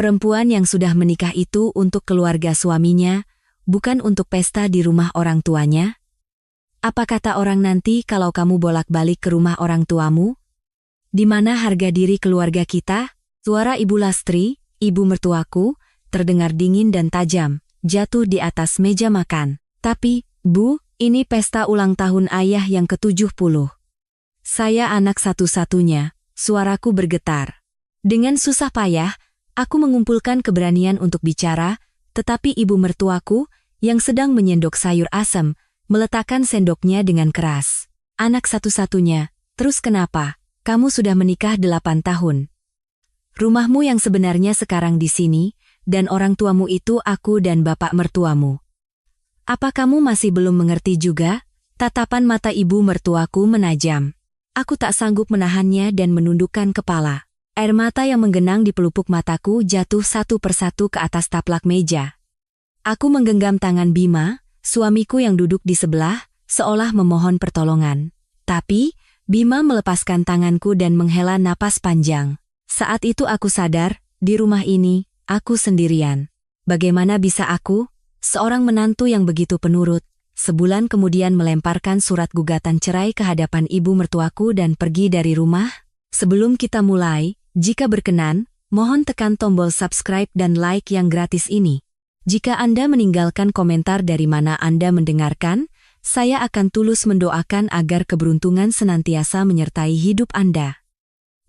Perempuan yang sudah menikah itu untuk keluarga suaminya, bukan untuk pesta di rumah orang tuanya. Apa kata orang nanti kalau kamu bolak-balik ke rumah orang tuamu? Di mana harga diri keluarga kita? Suara Ibu Lastri, ibu mertuaku, terdengar dingin dan tajam, jatuh di atas meja makan. Tapi, Bu, ini pesta ulang tahun ayah yang ke-70. Saya anak satu-satunya, suaraku bergetar. Dengan susah payah, aku mengumpulkan keberanian untuk bicara, tetapi ibu mertuaku, yang sedang menyendok sayur asem, meletakkan sendoknya dengan keras. Anak satu-satunya, terus kenapa? Kamu sudah menikah 8 tahun. Rumahmu yang sebenarnya sekarang di sini, dan orang tuamu itu aku dan bapak mertuamu. Apa kamu masih belum mengerti juga? Tatapan mata ibu mertuaku menajam. Aku tak sanggup menahannya dan menundukkan kepala. Air mata yang menggenang di pelupuk mataku jatuh satu persatu ke atas taplak meja. Aku menggenggam tangan Bima, suamiku yang duduk di sebelah, seolah memohon pertolongan. Tapi, Bima melepaskan tanganku dan menghela napas panjang. Saat itu aku sadar, di rumah ini, aku sendirian. Bagaimana bisa aku, seorang menantu yang begitu penurut, sebulan kemudian melemparkan surat gugatan cerai ke hadapan ibu mertuaku dan pergi dari rumah? Sebelum kita mulai, jika berkenan, mohon tekan tombol subscribe dan like yang gratis ini. Jika Anda meninggalkan komentar dari mana Anda mendengarkan, saya akan tulus mendoakan agar keberuntungan senantiasa menyertai hidup Anda.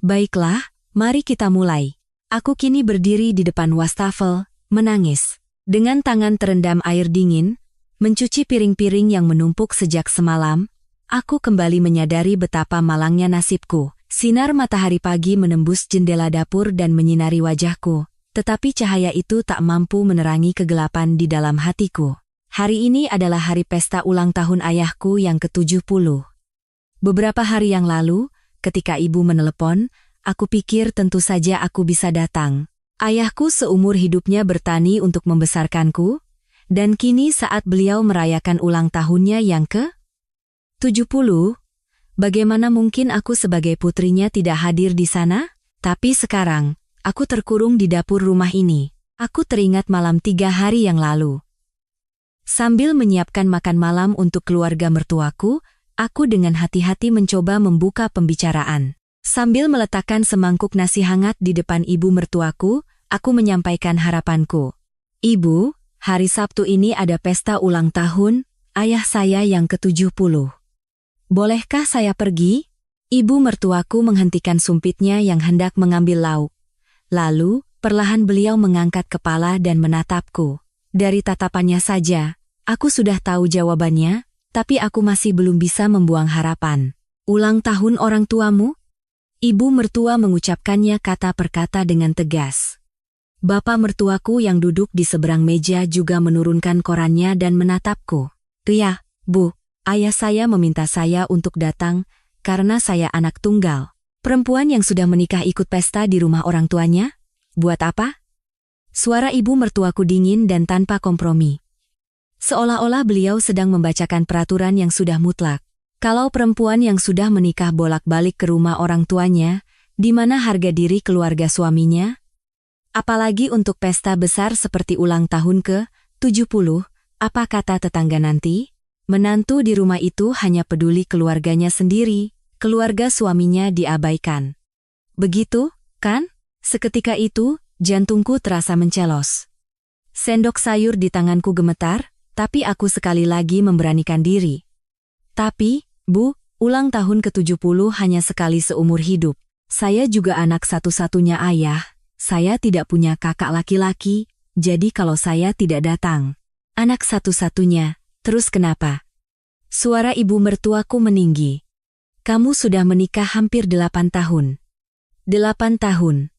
Baiklah, mari kita mulai. Aku kini berdiri di depan wastafel, menangis. Dengan tangan terendam air dingin, mencuci piring-piring yang menumpuk sejak semalam, aku kembali menyadari betapa malangnya nasibku. Sinar matahari pagi menembus jendela dapur dan menyinari wajahku, tetapi cahaya itu tak mampu menerangi kegelapan di dalam hatiku. Hari ini adalah hari pesta ulang tahun ayahku yang ke-70. Beberapa hari yang lalu, ketika ibu menelepon, aku pikir tentu saja aku bisa datang. Ayahku seumur hidupnya bertani untuk membesarkanku, dan kini saat beliau merayakan ulang tahunnya yang ke-70, bagaimana mungkin aku sebagai putrinya tidak hadir di sana? Tapi sekarang, aku terkurung di dapur rumah ini. Aku teringat malam 3 hari yang lalu. Sambil menyiapkan makan malam untuk keluarga mertuaku, aku dengan hati-hati mencoba membuka pembicaraan. Sambil meletakkan semangkuk nasi hangat di depan ibu mertuaku, aku menyampaikan harapanku. Ibu, hari Sabtu ini ada pesta ulang tahun ayah saya yang ke-70. Bolehkah saya pergi? Ibu mertuaku menghentikan sumpitnya yang hendak mengambil lauk. Lalu, perlahan beliau mengangkat kepala dan menatapku. Dari tatapannya saja, aku sudah tahu jawabannya, tapi aku masih belum bisa membuang harapan. Ulang tahun orang tuamu? Ibu mertua mengucapkannya kata per kata dengan tegas. Bapak mertuaku yang duduk di seberang meja juga menurunkan korannya dan menatapku. Ya, Bu, ayah saya meminta saya untuk datang karena saya anak tunggal. Perempuan yang sudah menikah ikut pesta di rumah orang tuanya? Buat apa? Suara ibu mertuaku dingin dan tanpa kompromi. Seolah-olah beliau sedang membacakan peraturan yang sudah mutlak. Kalau perempuan yang sudah menikah bolak-balik ke rumah orang tuanya, di mana harga diri keluarga suaminya? Apalagi untuk pesta besar seperti ulang tahun ke-70, apa kata tetangga nanti? Menantu di rumah itu hanya peduli keluarganya sendiri, keluarga suaminya diabaikan. Begitu, kan? Seketika itu, jantungku terasa mencelos. Sendok sayur di tanganku gemetar, tapi aku sekali lagi memberanikan diri. Tapi, Bu, ulang tahun ke-70 hanya sekali seumur hidup. Saya juga anak satu-satunya ayah. Saya tidak punya kakak laki-laki, jadi kalau saya tidak datang. Anak satu-satunya, terus kenapa? Suara ibu mertuaku meninggi. Kamu sudah menikah hampir 8 tahun. 8 tahun.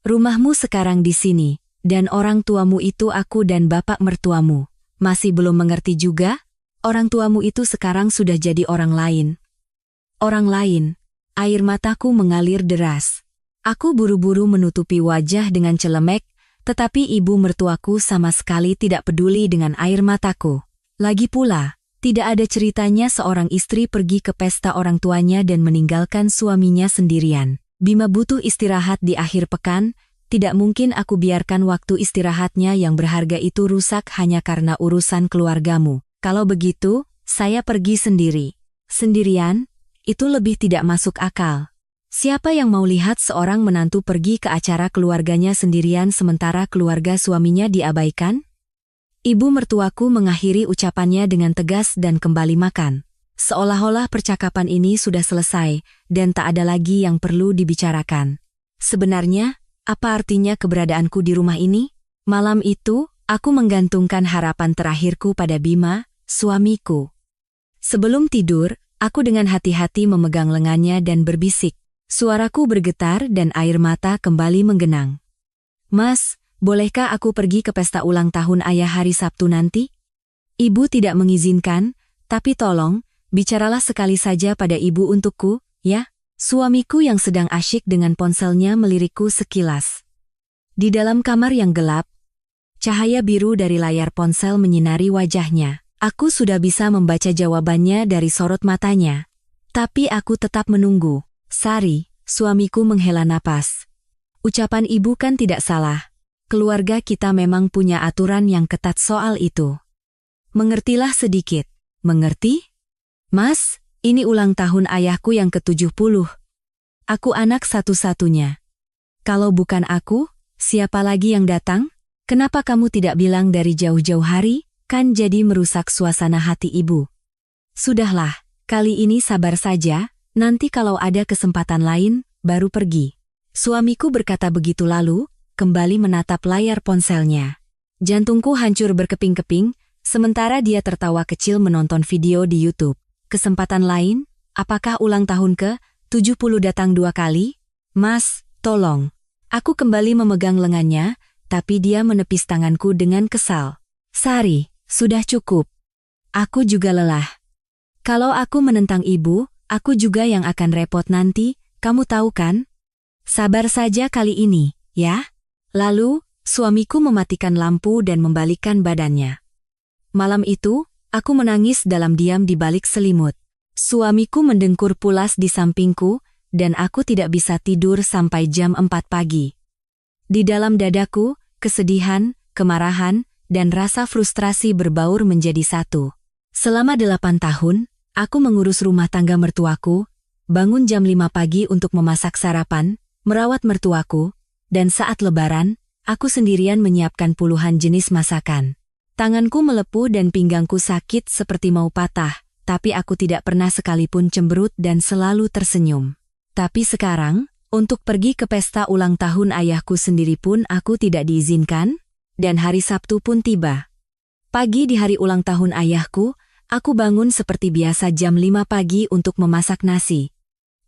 Rumahmu sekarang di sini, dan orang tuamu itu aku dan bapak mertuamu. Masih belum mengerti juga? Orang tuamu itu sekarang sudah jadi orang lain. Orang lain. Air mataku mengalir deras. Aku buru-buru menutupi wajah dengan celemek, tetapi ibu mertuaku sama sekali tidak peduli dengan air mataku. Lagi pula, tidak ada ceritanya seorang istri pergi ke pesta orang tuanya dan meninggalkan suaminya sendirian. Bima butuh istirahat di akhir pekan, tidak mungkin aku biarkan waktu istirahatnya yang berharga itu rusak hanya karena urusan keluargamu. Kalau begitu, saya pergi sendiri. Sendirian? Itu lebih tidak masuk akal. Siapa yang mau lihat seorang menantu pergi ke acara keluarganya sendirian sementara keluarga suaminya diabaikan? Ibu mertuaku mengakhiri ucapannya dengan tegas dan kembali makan. Seolah-olah percakapan ini sudah selesai dan tak ada lagi yang perlu dibicarakan. Sebenarnya, apa artinya keberadaanku di rumah ini? Malam itu, aku menggantungkan harapan terakhirku pada Bima, suamiku. Sebelum tidur, aku dengan hati-hati memegang lengannya dan berbisik. Suaraku bergetar dan air mata kembali menggenang. Mas, bolehkah aku pergi ke pesta ulang tahun ayah hari Sabtu nanti? Ibu tidak mengizinkan, tapi tolong, bicaralah sekali saja pada ibu untukku, ya? Suamiku yang sedang asyik dengan ponselnya melirikku sekilas. Di dalam kamar yang gelap, cahaya biru dari layar ponsel menyinari wajahnya. Aku sudah bisa membaca jawabannya dari sorot matanya. Tapi aku tetap menunggu. Sari, suamiku menghela napas. Ucapan ibu kan tidak salah. Keluarga kita memang punya aturan yang ketat soal itu. Mengertilah sedikit. Mengerti? Mas, ini ulang tahun ayahku yang ke-70. Aku anak satu-satunya. Kalau bukan aku, siapa lagi yang datang? Kenapa kamu tidak bilang dari jauh-jauh hari? Kan jadi merusak suasana hati ibu. Sudahlah, kali ini sabar saja, nanti kalau ada kesempatan lain, baru pergi. Suamiku berkata begitu lalu, kembali menatap layar ponselnya. Jantungku hancur berkeping-keping, sementara dia tertawa kecil menonton video di YouTube. Kesempatan lain? Apakah ulang tahun ke-70 datang 2 kali? Mas, tolong. Aku kembali memegang lengannya, tapi dia menepis tanganku dengan kesal. Sari, sudah cukup. Aku juga lelah. Kalau aku menentang ibu, aku juga yang akan repot nanti, kamu tahu kan? Sabar saja kali ini, ya? Lalu, suamiku mematikan lampu dan membalikkan badannya. Malam itu, aku menangis dalam diam di balik selimut. Suamiku mendengkur pulas di sampingku, dan aku tidak bisa tidur sampai jam 4 pagi. Di dalam dadaku, kesedihan, kemarahan, dan rasa frustrasi berbaur menjadi satu. Selama 8 tahun, aku mengurus rumah tangga mertuaku, bangun jam 5 pagi untuk memasak sarapan, merawat mertuaku, dan saat lebaran, aku sendirian menyiapkan puluhan jenis masakan. Tanganku melepuh dan pinggangku sakit seperti mau patah, tapi aku tidak pernah sekalipun cemberut dan selalu tersenyum. Tapi sekarang, untuk pergi ke pesta ulang tahun ayahku sendiri pun aku tidak diizinkan, dan hari Sabtu pun tiba. Pagi di hari ulang tahun ayahku, aku bangun seperti biasa jam 5 pagi untuk memasak nasi.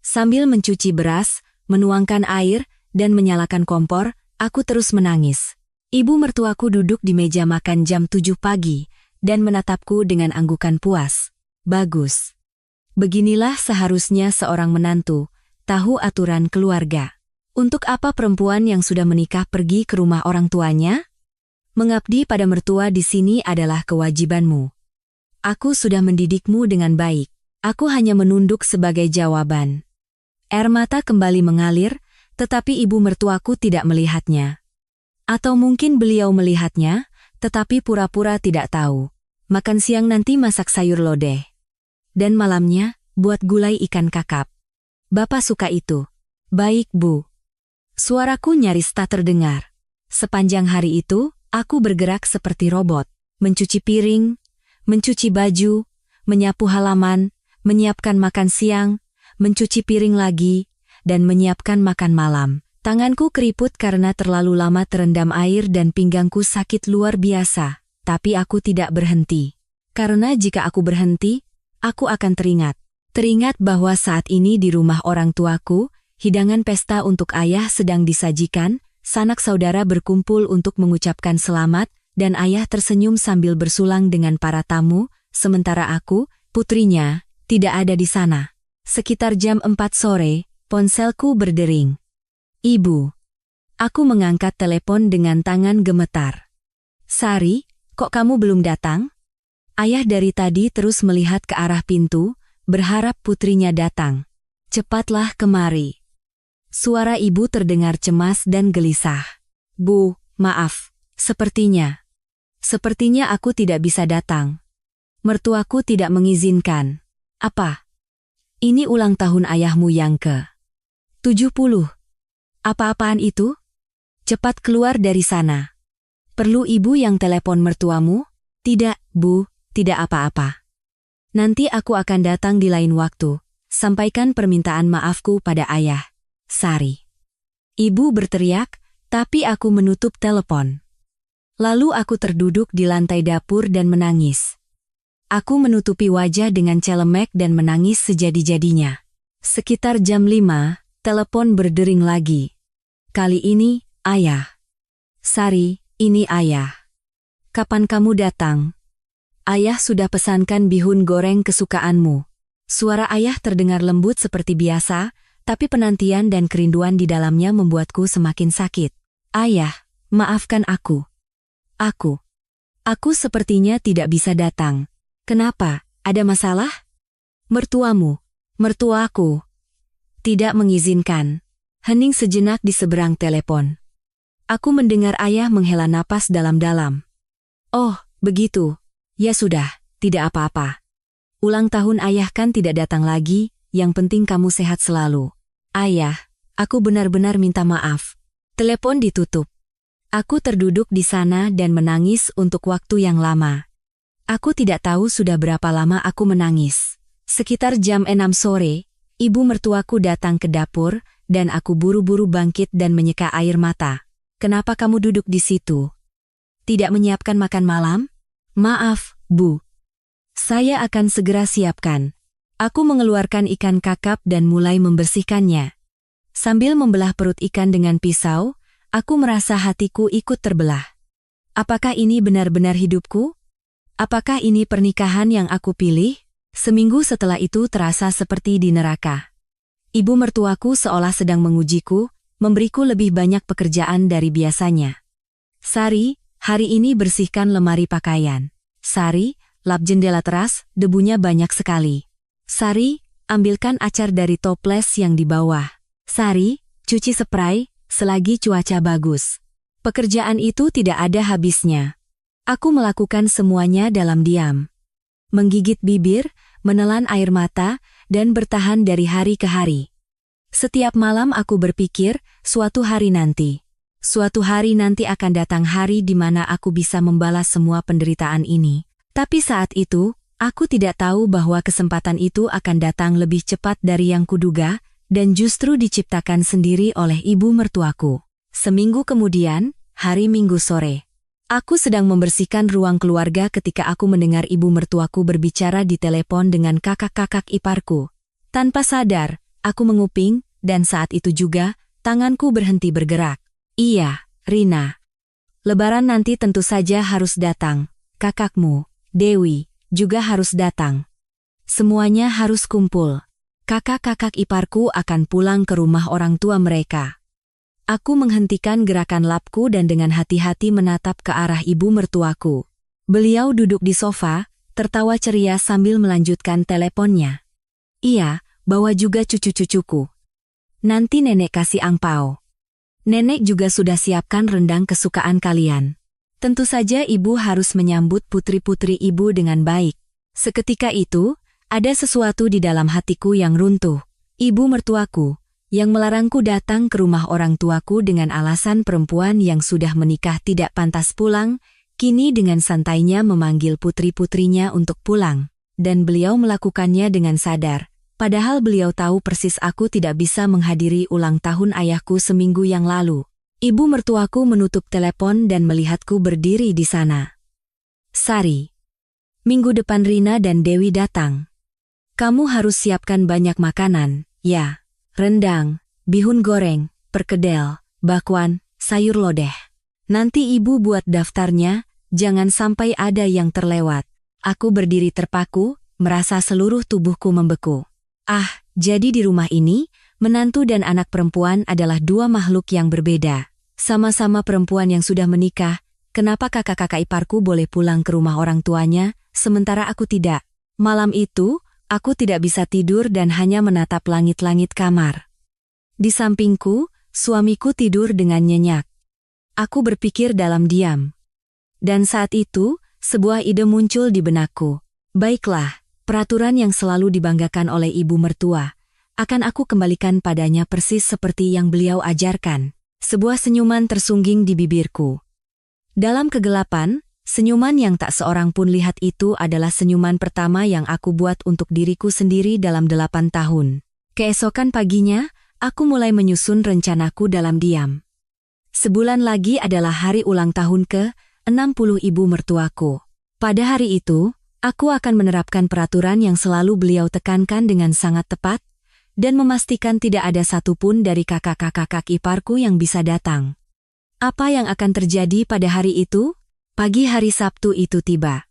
Sambil mencuci beras, menuangkan air, dan menyalakan kompor, aku terus menangis. Ibu mertuaku duduk di meja makan jam 7 pagi, dan menatapku dengan anggukan puas. Bagus. Beginilah seharusnya seorang menantu, tahu aturan keluarga. Untuk apa perempuan yang sudah menikah pergi ke rumah orang tuanya? Mengabdi pada mertua di sini adalah kewajibanmu. Aku sudah mendidikmu dengan baik. Aku hanya menunduk sebagai jawaban. Air mata kembali mengalir, tetapi ibu mertuaku tidak melihatnya. Atau mungkin beliau melihatnya, tetapi pura-pura tidak tahu. Makan siang nanti masak sayur lodeh. Dan malamnya, buat gulai ikan kakap. Bapak suka itu. Baik, Bu. Suaraku nyaris tak terdengar. Sepanjang hari itu, aku bergerak seperti robot. Mencuci piring, mencuci baju, menyapu halaman, menyiapkan makan siang, mencuci piring lagi, dan menyiapkan makan malam. Tanganku keriput karena terlalu lama terendam air dan pinggangku sakit luar biasa, tapi aku tidak berhenti. Karena jika aku berhenti, aku akan teringat. Teringat bahwa saat ini di rumah orang tuaku, hidangan pesta untuk ayah sedang disajikan, sanak saudara berkumpul untuk mengucapkan selamat, dan ayah tersenyum sambil bersulang dengan para tamu, sementara aku, putrinya, tidak ada di sana. Sekitar jam 4 sore, ponselku berdering. Ibu. Aku mengangkat telepon dengan tangan gemetar. Sari, kok kamu belum datang? Ayah dari tadi terus melihat ke arah pintu, berharap putrinya datang. Cepatlah kemari. Suara ibu terdengar cemas dan gelisah. Bu, maaf. Sepertinya aku tidak bisa datang. Mertuaku tidak mengizinkan. Apa? Ini ulang tahun ayahmu yang ke-70. Apa-apaan itu? Cepat keluar dari sana. Perlu ibu yang telepon mertuamu? Tidak, Bu, tidak apa-apa. Nanti aku akan datang di lain waktu. Sampaikan permintaan maafku pada ayah. Sari. Ibu berteriak, tapi aku menutup telepon. Lalu aku terduduk di lantai dapur dan menangis. Aku menutupi wajah dengan celemek dan menangis sejadi-jadinya. Sekitar jam 5, telepon berdering lagi. Kali ini, ayah. Sari, ini ayah. Kapan kamu datang? Ayah sudah pesankan bihun goreng kesukaanmu. Suara ayah terdengar lembut seperti biasa, tapi penantian dan kerinduan di dalamnya membuatku semakin sakit. Ayah, maafkan aku. Aku sepertinya tidak bisa datang. Kenapa? Ada masalah? Mertuaku. Tidak mengizinkan. Hening sejenak di seberang telepon. Aku mendengar ayah menghela napas dalam-dalam. Oh, begitu. Ya sudah, tidak apa-apa. Ulang tahun ayah kan tidak datang lagi, yang penting kamu sehat selalu. Ayah, aku benar-benar minta maaf. Telepon ditutup. Aku terduduk di sana dan menangis untuk waktu yang lama. Aku tidak tahu sudah berapa lama aku menangis. Sekitar jam 6 sore, ibu mertuaku datang ke dapur, dan aku buru-buru bangkit dan menyeka air mata. Kenapa kamu duduk di situ? Tidak menyiapkan makan malam? Maaf, Bu. Saya akan segera siapkan. Aku mengeluarkan ikan kakap dan mulai membersihkannya. Sambil membelah perut ikan dengan pisau, aku merasa hatiku ikut terbelah. Apakah ini benar-benar hidupku? Apakah ini pernikahan yang aku pilih? Seminggu setelah itu terasa seperti di neraka. Ibu mertuaku seolah sedang mengujiku, memberiku lebih banyak pekerjaan dari biasanya. Sari, hari ini bersihkan lemari pakaian. Sari, lap jendela teras, debunya banyak sekali. Sari, ambilkan acar dari toples yang di bawah. Sari, cuci spray, selagi cuaca bagus. Pekerjaan itu tidak ada habisnya. Aku melakukan semuanya dalam diam. Menggigit bibir, menelan air mata, dan bertahan dari hari ke hari. Setiap malam aku berpikir, suatu hari nanti akan datang hari di mana aku bisa membalas semua penderitaan ini. Tapi saat itu, aku tidak tahu bahwa kesempatan itu akan datang lebih cepat dari yang kuduga, dan justru diciptakan sendiri oleh ibu mertuaku. Seminggu kemudian, hari Minggu sore. Aku sedang membersihkan ruang keluarga ketika aku mendengar ibu mertuaku berbicara di telepon dengan kakak-kakak iparku. Tanpa sadar, aku menguping, dan saat itu juga, tanganku berhenti bergerak. Iya, Rina. Lebaran nanti tentu saja harus datang. Kakakmu, Dewi, juga harus datang. Semuanya harus kumpul. Kakak-kakak iparku akan pulang ke rumah orang tua mereka. Aku menghentikan gerakan lapku dan dengan hati-hati menatap ke arah ibu mertuaku. Beliau duduk di sofa, tertawa ceria sambil melanjutkan teleponnya. Iya, bawa juga cucu-cucuku. Nanti nenek kasih angpau. Nenek juga sudah siapkan rendang kesukaan kalian. Tentu saja ibu harus menyambut putri-putri ibu dengan baik. Seketika itu, ada sesuatu di dalam hatiku yang runtuh. Ibu mertuaku, yang melarangku datang ke rumah orang tuaku dengan alasan perempuan yang sudah menikah tidak pantas pulang, kini dengan santainya memanggil putri-putrinya untuk pulang. Dan beliau melakukannya dengan sadar, padahal beliau tahu persis aku tidak bisa menghadiri ulang tahun ayahku seminggu yang lalu. Ibu mertuaku menutup telepon dan melihatku berdiri di sana. Sari. Minggu depan Rina dan Dewi datang. Kamu harus siapkan banyak makanan, ya. Rendang, bihun goreng, perkedel, bakwan, sayur lodeh. Nanti ibu buat daftarnya, jangan sampai ada yang terlewat. Aku berdiri terpaku, merasa seluruh tubuhku membeku. Jadi di rumah ini, menantu dan anak perempuan adalah dua makhluk yang berbeda. Sama-sama perempuan yang sudah menikah, kenapa kakak-kakak iparku boleh pulang ke rumah orang tuanya, sementara aku tidak? Malam itu, aku tidak bisa tidur dan hanya menatap langit-langit kamar. Di sampingku, suamiku tidur dengan nyenyak. Aku berpikir dalam diam. Dan saat itu, sebuah ide muncul di benakku. Baiklah, peraturan yang selalu dibanggakan oleh ibu mertua akan aku kembalikan padanya persis seperti yang beliau ajarkan. Sebuah senyuman tersungging di bibirku. Dalam kegelapan, senyuman yang tak seorang pun lihat itu adalah senyuman pertama yang aku buat untuk diriku sendiri dalam 8 tahun. Keesokan paginya, aku mulai menyusun rencanaku dalam diam. Sebulan lagi adalah hari ulang tahun ke-60 ibu mertuaku. Pada hari itu, aku akan menerapkan peraturan yang selalu beliau tekankan dengan sangat tepat, dan memastikan tidak ada satupun dari kakak-kakak iparku yang bisa datang. Apa yang akan terjadi pada hari itu? Pagi hari Sabtu itu tiba.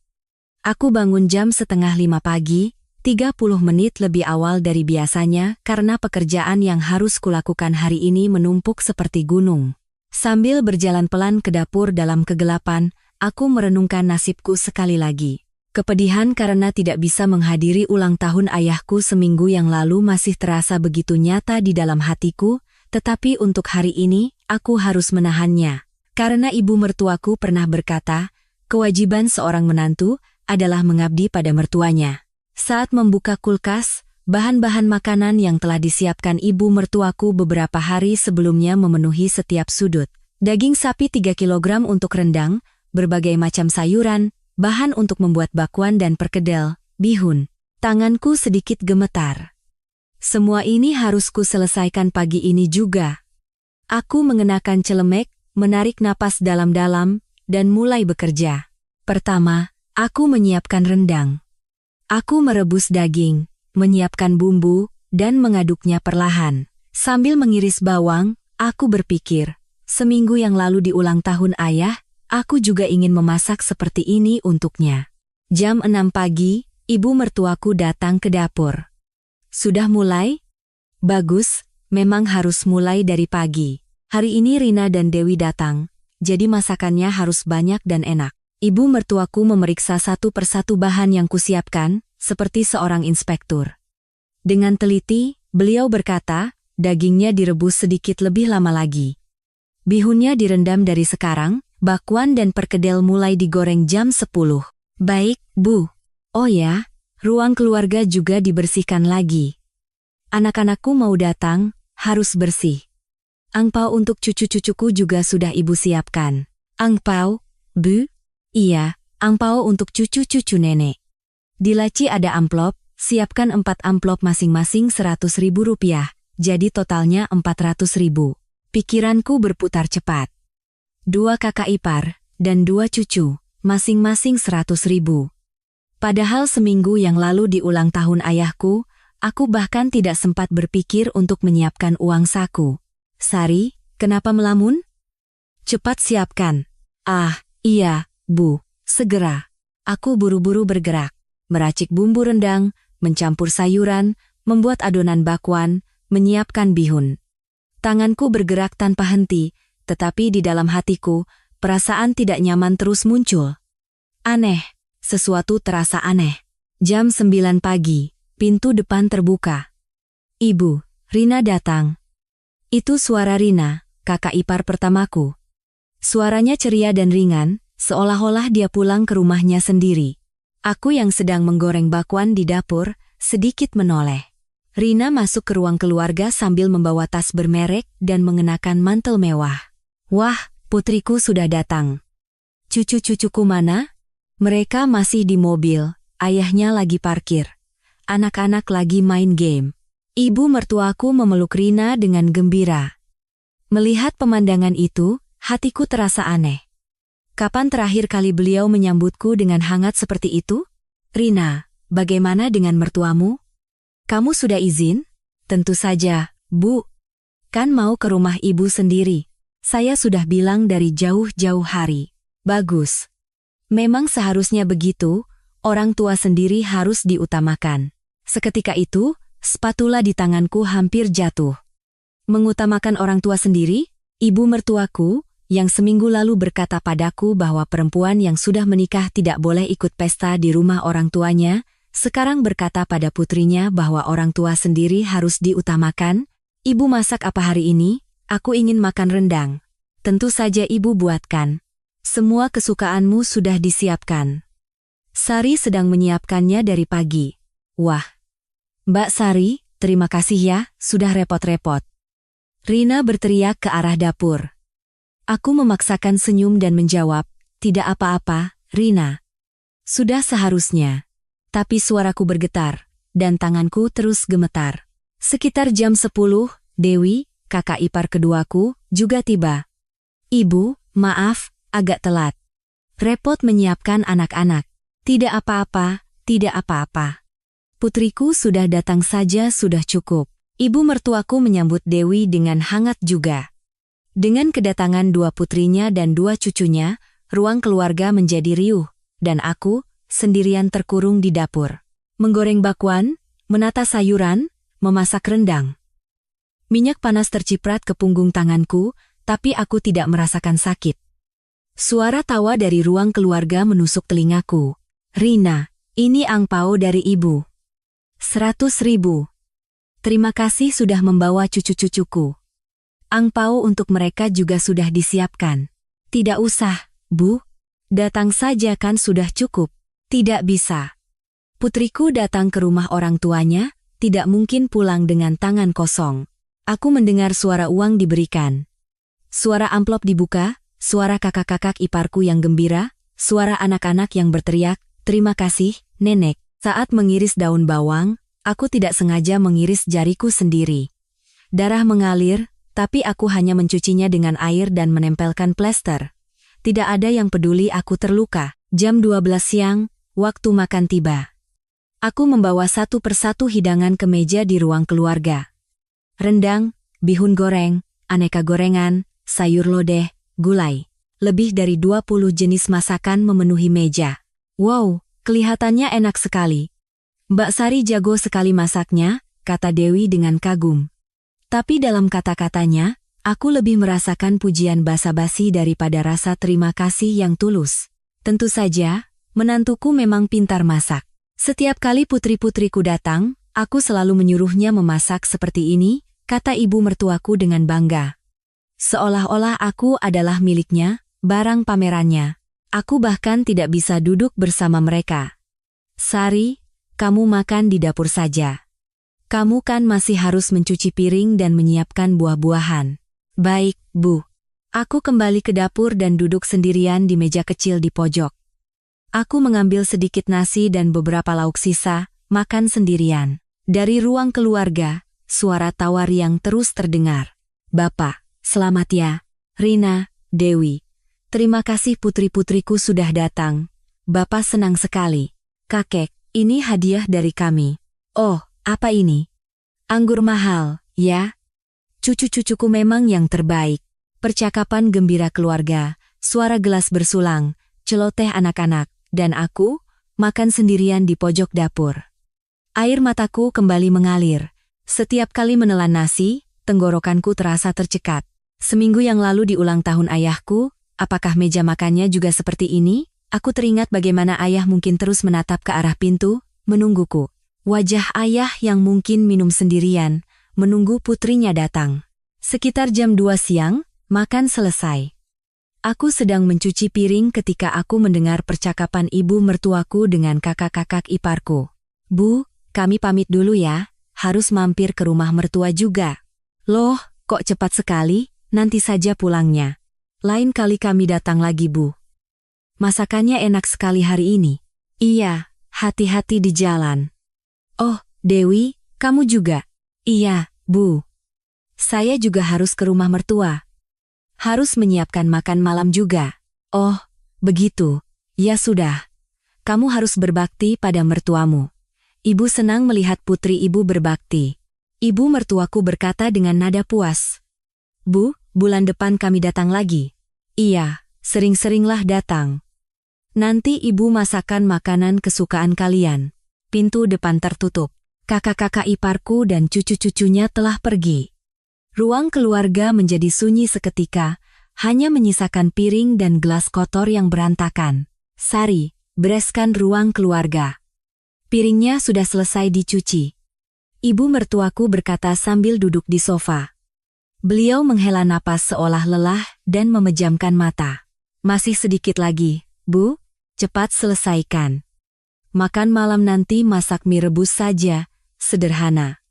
Aku bangun jam 4:30 pagi, 30 menit lebih awal dari biasanya karena pekerjaan yang harus kulakukan hari ini menumpuk seperti gunung. Sambil berjalan pelan ke dapur dalam kegelapan, aku merenungkan nasibku sekali lagi. Kepedihan karena tidak bisa menghadiri ulang tahun ayahku seminggu yang lalu masih terasa begitu nyata di dalam hatiku, tetapi untuk hari ini, aku harus menahannya. Karena ibu mertuaku pernah berkata, kewajiban seorang menantu adalah mengabdi pada mertuanya. Saat membuka kulkas, bahan-bahan makanan yang telah disiapkan ibu mertuaku beberapa hari sebelumnya memenuhi setiap sudut. Daging sapi 3 kilogram untuk rendang, berbagai macam sayuran, bahan untuk membuat bakwan dan perkedel, bihun. Tanganku sedikit gemetar. Semua ini harus ku selesaikan pagi ini juga. Aku mengenakan celemek, menarik napas dalam-dalam, dan mulai bekerja. Pertama, aku menyiapkan rendang. Aku merebus daging, menyiapkan bumbu, dan mengaduknya perlahan. Sambil mengiris bawang, aku berpikir, seminggu yang lalu di ulang tahun ayah, aku juga ingin memasak seperti ini untuknya. Jam 6 pagi, ibu mertuaku datang ke dapur. Sudah mulai? Bagus, memang harus mulai dari pagi. Hari ini Rina dan Dewi datang, jadi masakannya harus banyak dan enak. Ibu mertuaku memeriksa satu persatu bahan yang kusiapkan, seperti seorang inspektur. Dengan teliti, beliau berkata, dagingnya direbus sedikit lebih lama lagi. Bihunnya direndam dari sekarang, bakwan dan perkedel mulai digoreng jam 10. Baik, Bu. Oh ya, ruang keluarga juga dibersihkan lagi. Anak-anakku mau datang, harus bersih. Angpau untuk cucu-cucuku juga sudah Ibu siapkan. Angpau, Bu? Iya, angpau untuk cucu-cucu nenek. Di laci ada amplop, siapkan 4 amplop masing-masing Rp100.000, jadi totalnya Rp400.000. Pikiranku berputar cepat. 2 kakak ipar, dan 2 cucu, masing-masing 100.000. Padahal seminggu yang lalu di ulang tahun ayahku, aku bahkan tidak sempat berpikir untuk menyiapkan uang saku. Sari, kenapa melamun? Cepat siapkan. Ah, iya, Bu, segera. Aku buru-buru bergerak, meracik bumbu rendang, mencampur sayuran, membuat adonan bakwan, menyiapkan bihun. Tanganku bergerak tanpa henti, tetapi di dalam hatiku, perasaan tidak nyaman terus muncul. Aneh, sesuatu terasa aneh. Jam 9 pagi, pintu depan terbuka. Ibu, Rina datang. Itu suara Rina, kakak ipar pertamaku. Suaranya ceria dan ringan, seolah-olah dia pulang ke rumahnya sendiri. Aku yang sedang menggoreng bakwan di dapur, sedikit menoleh. Rina masuk ke ruang keluarga sambil membawa tas bermerek dan mengenakan mantel mewah. Wah, putriku sudah datang. Cucu-cucuku mana? Mereka masih di mobil, ayahnya lagi parkir. Anak-anak lagi main game. Ibu mertuaku memeluk Rina dengan gembira. Melihat pemandangan itu, hatiku terasa aneh. Kapan terakhir kali beliau menyambutku dengan hangat seperti itu? Rina, bagaimana dengan mertuamu? Kamu sudah izin? Tentu saja, Bu. Kan mau ke rumah ibu sendiri. Saya sudah bilang dari jauh-jauh hari. Bagus. Memang seharusnya begitu, orang tua sendiri harus diutamakan. Seketika itu, spatula di tanganku hampir jatuh. Mengutamakan orang tua sendiri? Ibu mertuaku, yang seminggu lalu berkata padaku bahwa perempuan yang sudah menikah tidak boleh ikut pesta di rumah orang tuanya, sekarang berkata pada putrinya bahwa orang tua sendiri harus diutamakan. Ibu masak apa hari ini? Aku ingin makan rendang. Tentu saja ibu buatkan. Semua kesukaanmu sudah disiapkan. Sari sedang menyiapkannya dari pagi. Wah, Mbak Sari, terima kasih ya, sudah repot-repot. Rina berteriak ke arah dapur. Aku memaksakan senyum dan menjawab, tidak apa-apa, Rina. Sudah seharusnya. Tapi suaraku bergetar, dan tanganku terus gemetar. Sekitar jam 10, Dewi, kakak ipar keduaku, juga tiba. Ibu, maaf, agak telat. Repot menyiapkan anak-anak. Tidak apa-apa, tidak apa-apa. Putriku sudah datang saja sudah cukup. Ibu mertuaku menyambut Dewi dengan hangat juga. Dengan kedatangan dua putrinya dan dua cucunya, ruang keluarga menjadi riuh, dan aku, sendirian terkurung di dapur. Menggoreng bakwan, menata sayuran, memasak rendang. Minyak panas terciprat ke punggung tanganku, tapi aku tidak merasakan sakit. Suara tawa dari ruang keluarga menusuk telingaku. Rina, ini angpao dari ibu. 100.000. Terima kasih sudah membawa cucu-cucuku. Angpao untuk mereka juga sudah disiapkan. Tidak usah, Bu. Datang saja kan sudah cukup. Tidak bisa. Putriku datang ke rumah orang tuanya, tidak mungkin pulang dengan tangan kosong. Aku mendengar suara uang diberikan. Suara amplop dibuka, suara kakak-kakak iparku yang gembira, suara anak-anak yang berteriak, terima kasih, nenek. Saat mengiris daun bawang, aku tidak sengaja mengiris jariku sendiri. Darah mengalir, tapi aku hanya mencucinya dengan air dan menempelkan plester. Tidak ada yang peduli aku terluka. Jam 12 siang, waktu makan tiba. Aku membawa satu persatu hidangan ke meja di ruang keluarga. Rendang, bihun goreng, aneka gorengan, sayur lodeh, gulai. Lebih dari 20 jenis masakan memenuhi meja. Wow, kelihatannya enak sekali. Mbak Sari jago sekali masaknya, kata Dewi dengan kagum. Tapi dalam kata-katanya, aku lebih merasakan pujian basa-basi daripada rasa terima kasih yang tulus. Tentu saja, menantuku memang pintar masak. Setiap kali putri-putriku datang, aku selalu menyuruhnya memasak seperti ini, kata ibu mertuaku dengan bangga. Seolah-olah aku adalah miliknya, barang pamerannya. Aku bahkan tidak bisa duduk bersama mereka. Sari, kamu makan di dapur saja. Kamu kan masih harus mencuci piring dan menyiapkan buah-buahan. Baik, Bu. Aku kembali ke dapur dan duduk sendirian di meja kecil di pojok. Aku mengambil sedikit nasi dan beberapa lauk sisa, makan sendirian. Dari ruang keluarga, suara tawa riang terus terdengar. Bapak, selamat ya. Rina, Dewi. Terima kasih putri-putriku sudah datang. Bapak senang sekali. Kakek, ini hadiah dari kami. Oh, apa ini? Anggur mahal, ya? Cucu-cucuku memang yang terbaik. Percakapan gembira keluarga, suara gelas bersulang, celoteh anak-anak. Dan aku, makan sendirian di pojok dapur. Air mataku kembali mengalir. Setiap kali menelan nasi, tenggorokanku terasa tercekat. Seminggu yang lalu di ulang tahun ayahku, apakah meja makannya juga seperti ini? Aku teringat bagaimana ayah mungkin terus menatap ke arah pintu, menungguku. Wajah ayah yang mungkin minum sendirian, menunggu putrinya datang. Sekitar jam 2 siang, makan selesai. Aku sedang mencuci piring ketika aku mendengar percakapan ibu mertuaku dengan kakak-kakak iparku. Bu, kami pamit dulu ya, harus mampir ke rumah mertua juga. Loh, kok cepat sekali, nanti saja pulangnya. Lain kali kami datang lagi, Bu. Masakannya enak sekali hari ini. Iya, hati-hati di jalan. Oh, Dewi, kamu juga? Iya, Bu. Saya juga harus ke rumah mertua. Harus menyiapkan makan malam juga. Oh, begitu. Ya sudah. Kamu harus berbakti pada mertuamu. Ibu senang melihat putri ibu berbakti. Ibu mertuaku berkata dengan nada puas. Bu, bulan depan kami datang lagi. Iya, sering-seringlah datang. Nanti ibu masakan makanan kesukaan kalian. Pintu depan tertutup. Kakak-kakak iparku dan cucu-cucunya telah pergi. Ruang keluarga menjadi sunyi seketika, hanya menyisakan piring dan gelas kotor yang berantakan. Sari, bereskan ruang keluarga. Piringnya sudah selesai dicuci. Ibu mertuaku berkata sambil duduk di sofa. Beliau menghela napas seolah lelah dan memejamkan mata. Masih sedikit lagi, Bu, cepat selesaikan. Makan malam nanti masak mie rebus saja, sederhana.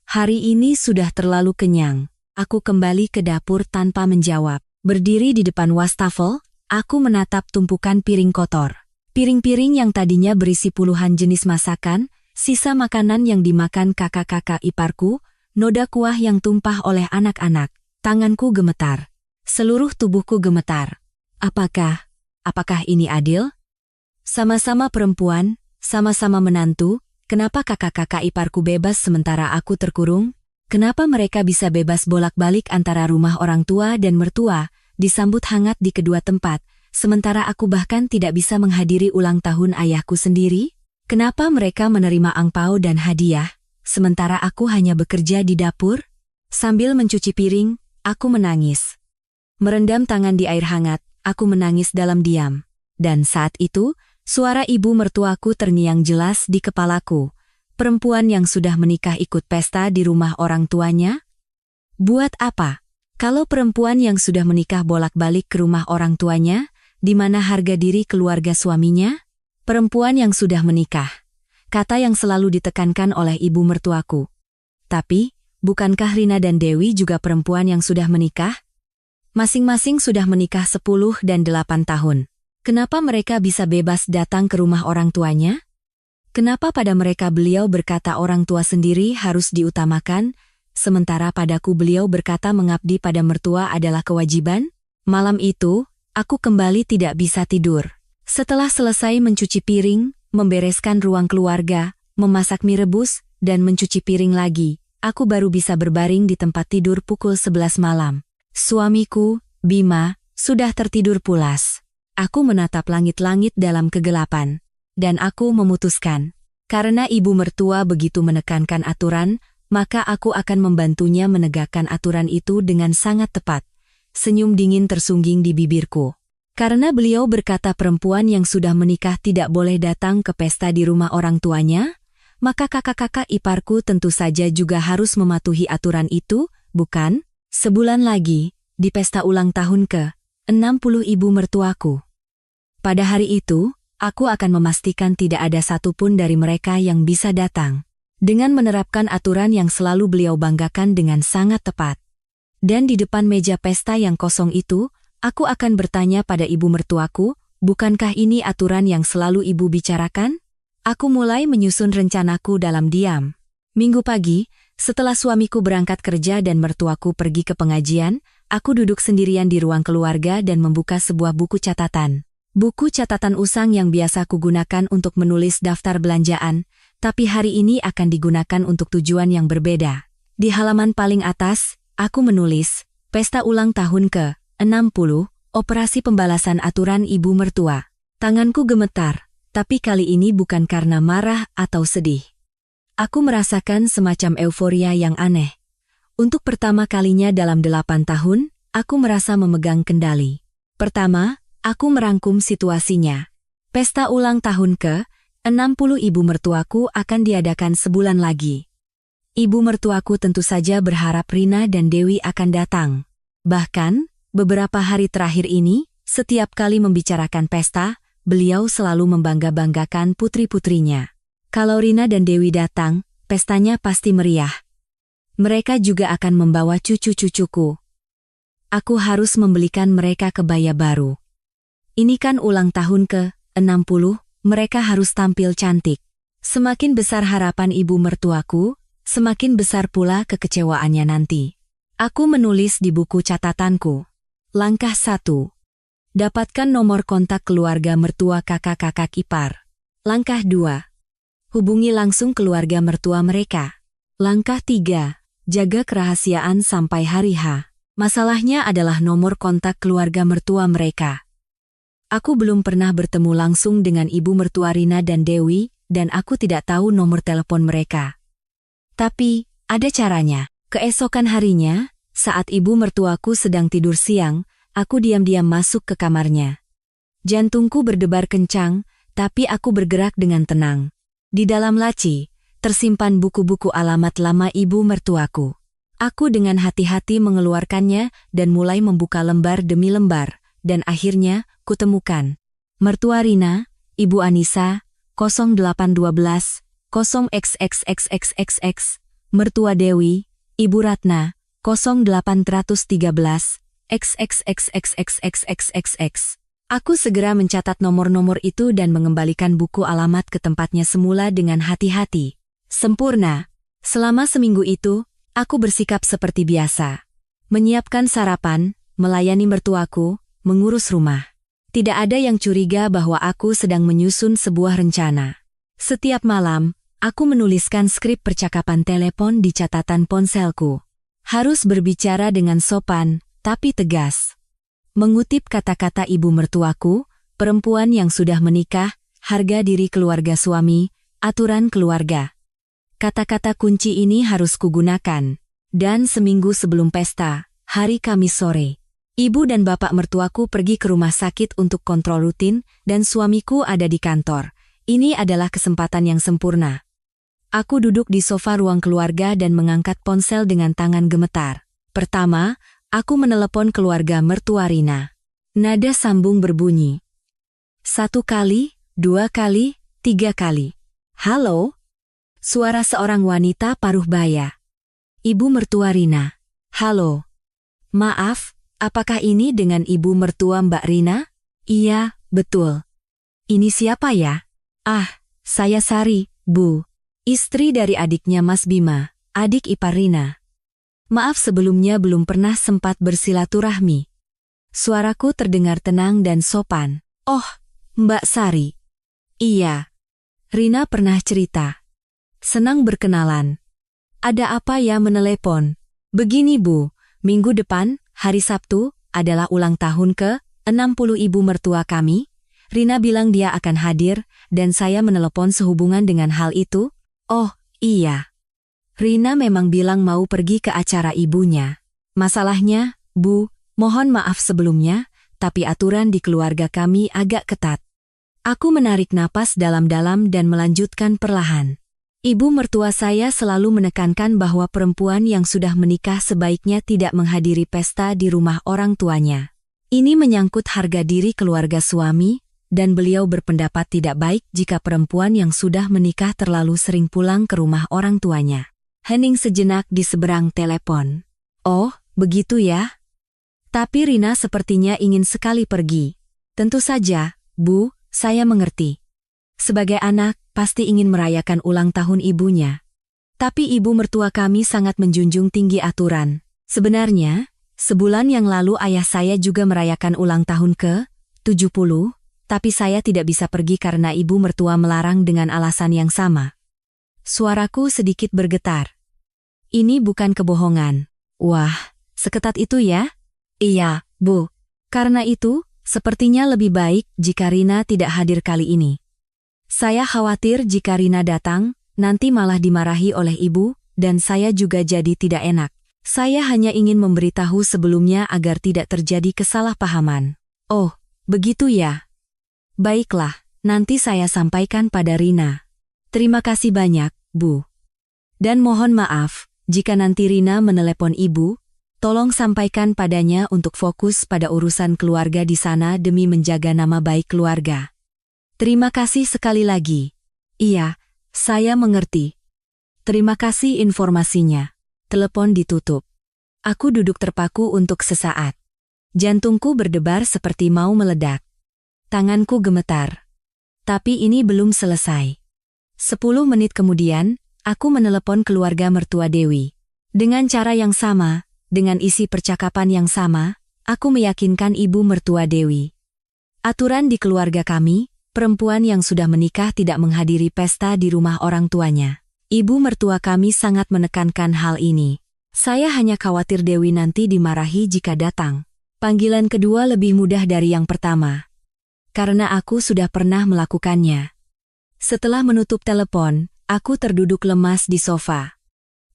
Hari ini sudah terlalu kenyang. Aku kembali ke dapur tanpa menjawab. Berdiri di depan wastafel, aku menatap tumpukan piring kotor. Piring-piring yang tadinya berisi puluhan jenis masakan, sisa makanan yang dimakan kakak-kakak iparku, noda kuah yang tumpah oleh anak-anak. Tanganku gemetar. Seluruh tubuhku gemetar. Apakah ini adil? Sama-sama perempuan, sama-sama menantu, kenapa kakak-kakak iparku bebas sementara aku terkurung? Kenapa mereka bisa bebas bolak-balik antara rumah orang tua dan mertua, disambut hangat di kedua tempat, sementara aku bahkan tidak bisa menghadiri ulang tahun ayahku sendiri? Kenapa mereka menerima angpau dan hadiah, sementara aku hanya bekerja di dapur? Sambil mencuci piring, aku menangis. Merendam tangan di air hangat, aku menangis dalam diam. Dan saat itu, suara ibu mertuaku terngiang jelas di kepalaku. Perempuan yang sudah menikah ikut pesta di rumah orang tuanya? Buat apa? Kalau perempuan yang sudah menikah bolak-balik ke rumah orang tuanya, di mana harga diri keluarga suaminya? Perempuan yang sudah menikah. Kata yang selalu ditekankan oleh ibu mertuaku. Tapi, bukankah Rina dan Dewi juga perempuan yang sudah menikah? Masing-masing sudah menikah 10 dan 8 tahun. Kenapa mereka bisa bebas datang ke rumah orang tuanya? Kenapa pada mereka beliau berkata orang tua sendiri harus diutamakan, sementara padaku beliau berkata mengabdi pada mertua adalah kewajiban? Malam itu, aku kembali tidak bisa tidur. Setelah selesai mencuci piring, membereskan ruang keluarga, memasak mie rebus, dan mencuci piring lagi, aku baru bisa berbaring di tempat tidur pukul 11 malam. Suamiku, Bima, sudah tertidur pulas. Aku menatap langit-langit dalam kegelapan. Dan aku memutuskan, karena ibu mertua begitu menekankan aturan, maka aku akan membantunya menegakkan aturan itu dengan sangat tepat. Senyum dingin tersungging di bibirku. Karena beliau berkata perempuan yang sudah menikah tidak boleh datang ke pesta di rumah orang tuanya, maka kakak-kakak iparku tentu saja juga harus mematuhi aturan itu, bukan? Sebulan lagi, di pesta ulang tahun ke-60 ibu mertuaku. Pada hari itu, aku akan memastikan tidak ada satupun dari mereka yang bisa datang. Dengan menerapkan aturan yang selalu beliau banggakan dengan sangat tepat. Dan di depan meja pesta yang kosong itu, aku akan bertanya pada ibu mertuaku, bukankah ini aturan yang selalu ibu bicarakan? Aku mulai menyusun rencanaku dalam diam. Minggu pagi, setelah suamiku berangkat kerja dan mertuaku pergi ke pengajian, aku duduk sendirian di ruang keluarga dan membuka sebuah buku catatan. Buku catatan usang yang biasa kugunakan untuk menulis daftar belanjaan, tapi hari ini akan digunakan untuk tujuan yang berbeda. Di halaman paling atas, aku menulis, pesta ulang tahun ke-60, operasi pembalasan aturan ibu mertua. Tanganku gemetar, tapi kali ini bukan karena marah atau sedih. Aku merasakan semacam euforia yang aneh. Untuk pertama kalinya dalam 8 tahun, aku merasa memegang kendali. Pertama, aku merangkum situasinya. Pesta ulang tahun ke-60 ibu mertuaku akan diadakan sebulan lagi. Ibu mertuaku tentu saja berharap Rina dan Dewi akan datang. Bahkan, beberapa hari terakhir ini, setiap kali membicarakan pesta, beliau selalu membangga-banggakan putri-putrinya. Kalau Rina dan Dewi datang, pestanya pasti meriah. Mereka juga akan membawa cucu-cucuku. Aku harus membelikan mereka kebaya baru. Ini kan ulang tahun ke-60, mereka harus tampil cantik. Semakin besar harapan ibu mertuaku, semakin besar pula kekecewaannya nanti. Aku menulis di buku catatanku. Langkah 1. Dapatkan nomor kontak keluarga mertua kakak-kakak ipar. Langkah 2. Hubungi langsung keluarga mertua mereka. Langkah 3. Jaga kerahasiaan sampai hari H. Masalahnya adalah nomor kontak keluarga mertua mereka. Aku belum pernah bertemu langsung dengan ibu mertua Rina dan Dewi, dan aku tidak tahu nomor telepon mereka. Tapi, ada caranya. Keesokan harinya, saat ibu mertuaku sedang tidur siang, aku diam-diam masuk ke kamarnya. Jantungku berdebar kencang, tapi aku bergerak dengan tenang. Di dalam laci, tersimpan buku-buku alamat lama ibu mertuaku. Aku dengan hati-hati mengeluarkannya dan mulai membuka lembar demi lembar, dan akhirnya kutemukan. Mertua Rina, Ibu Anissa, 0812, 0xxxxxx. Mertua Dewi, Ibu Ratna, 0813, xxxxxxxxx. Aku segera mencatat nomor-nomor itu dan mengembalikan buku alamat ke tempatnya semula dengan hati-hati. Sempurna. Selama seminggu itu, aku bersikap seperti biasa. Menyiapkan sarapan, melayani mertuaku, mengurus rumah. Tidak ada yang curiga bahwa aku sedang menyusun sebuah rencana. Setiap malam, aku menuliskan skrip percakapan telepon di catatan ponselku. Harus berbicara dengan sopan, tapi tegas. Mengutip kata-kata ibu mertuaku, perempuan yang sudah menikah, harga diri keluarga suami, aturan keluarga. Kata-kata kunci ini harus kugunakan. Dan seminggu sebelum pesta, hari Kamis sore, ibu dan bapak mertuaku pergi ke rumah sakit untuk kontrol rutin dan suamiku ada di kantor. Ini adalah kesempatan yang sempurna. Aku duduk di sofa ruang keluarga dan mengangkat ponsel dengan tangan gemetar. Pertama, aku menelepon keluarga mertua Rina. Nada sambung berbunyi. 1 kali, 2 kali, 3 kali. Halo? Suara seorang wanita paruh baya. Ibu mertua Rina. Halo. Maaf, apakah ini dengan ibu mertua Mbak Rina? Iya, betul. Ini siapa ya? Ah, saya Sari, Bu. Istri dari adiknya Mas Bima, adik ipar Rina. Maaf sebelumnya belum pernah sempat bersilaturahmi. Suaraku terdengar tenang dan sopan. Oh, Mbak Sari. Iya. Rina pernah cerita. Senang berkenalan. Ada apa ya menelepon? Begini Bu, minggu depan, hari Sabtu, adalah ulang tahun ke-60 ibu mertua kami. Rina bilang dia akan hadir, dan saya menelepon sehubungan dengan hal itu. Oh, iya. Rina memang bilang mau pergi ke acara ibunya. Masalahnya, Bu, mohon maaf sebelumnya, tapi aturan di keluarga kami agak ketat. Aku menarik napas dalam-dalam dan melanjutkan perlahan. Ibu mertua saya selalu menekankan bahwa perempuan yang sudah menikah sebaiknya tidak menghadiri pesta di rumah orang tuanya. Ini menyangkut harga diri keluarga suami, dan beliau berpendapat tidak baik jika perempuan yang sudah menikah terlalu sering pulang ke rumah orang tuanya. Hening sejenak di seberang telepon. Oh, begitu ya? Tapi Rina sepertinya ingin sekali pergi. Tentu saja, Bu, saya mengerti. Sebagai anak, pasti ingin merayakan ulang tahun ibunya. Tapi ibu mertua kami sangat menjunjung tinggi aturan. Sebenarnya, sebulan yang lalu ayah saya juga merayakan ulang tahun ke-70, tapi saya tidak bisa pergi karena ibu mertua melarang dengan alasan yang sama. Suaraku sedikit bergetar. Ini bukan kebohongan. Wah, seketat itu ya? Iya, Bu. Karena itu, sepertinya lebih baik jika Rina tidak hadir kali ini. Saya khawatir jika Rina datang, nanti malah dimarahi oleh ibu, dan saya juga jadi tidak enak. Saya hanya ingin memberitahu sebelumnya agar tidak terjadi kesalahpahaman. Oh, begitu ya? Baiklah, nanti saya sampaikan pada Rina. Terima kasih banyak, Bu. Dan mohon maaf, jika nanti Rina menelepon ibu, tolong sampaikan padanya untuk fokus pada urusan keluarga di sana demi menjaga nama baik keluarga. Terima kasih sekali lagi. Iya, saya mengerti. Terima kasih informasinya. Telepon ditutup. Aku duduk terpaku untuk sesaat. Jantungku berdebar seperti mau meledak. Tanganku gemetar. Tapi ini belum selesai. 10 menit kemudian, aku menelepon keluarga mertua Dewi. Dengan cara yang sama, dengan isi percakapan yang sama, aku meyakinkan ibu mertua Dewi. Aturan di keluarga kami, perempuan yang sudah menikah tidak menghadiri pesta di rumah orang tuanya. Ibu mertua kami sangat menekankan hal ini. Saya hanya khawatir Dewi nanti dimarahi jika datang. Panggilan kedua lebih mudah dari yang pertama. Karena aku sudah pernah melakukannya. Setelah menutup telepon, aku terduduk lemas di sofa.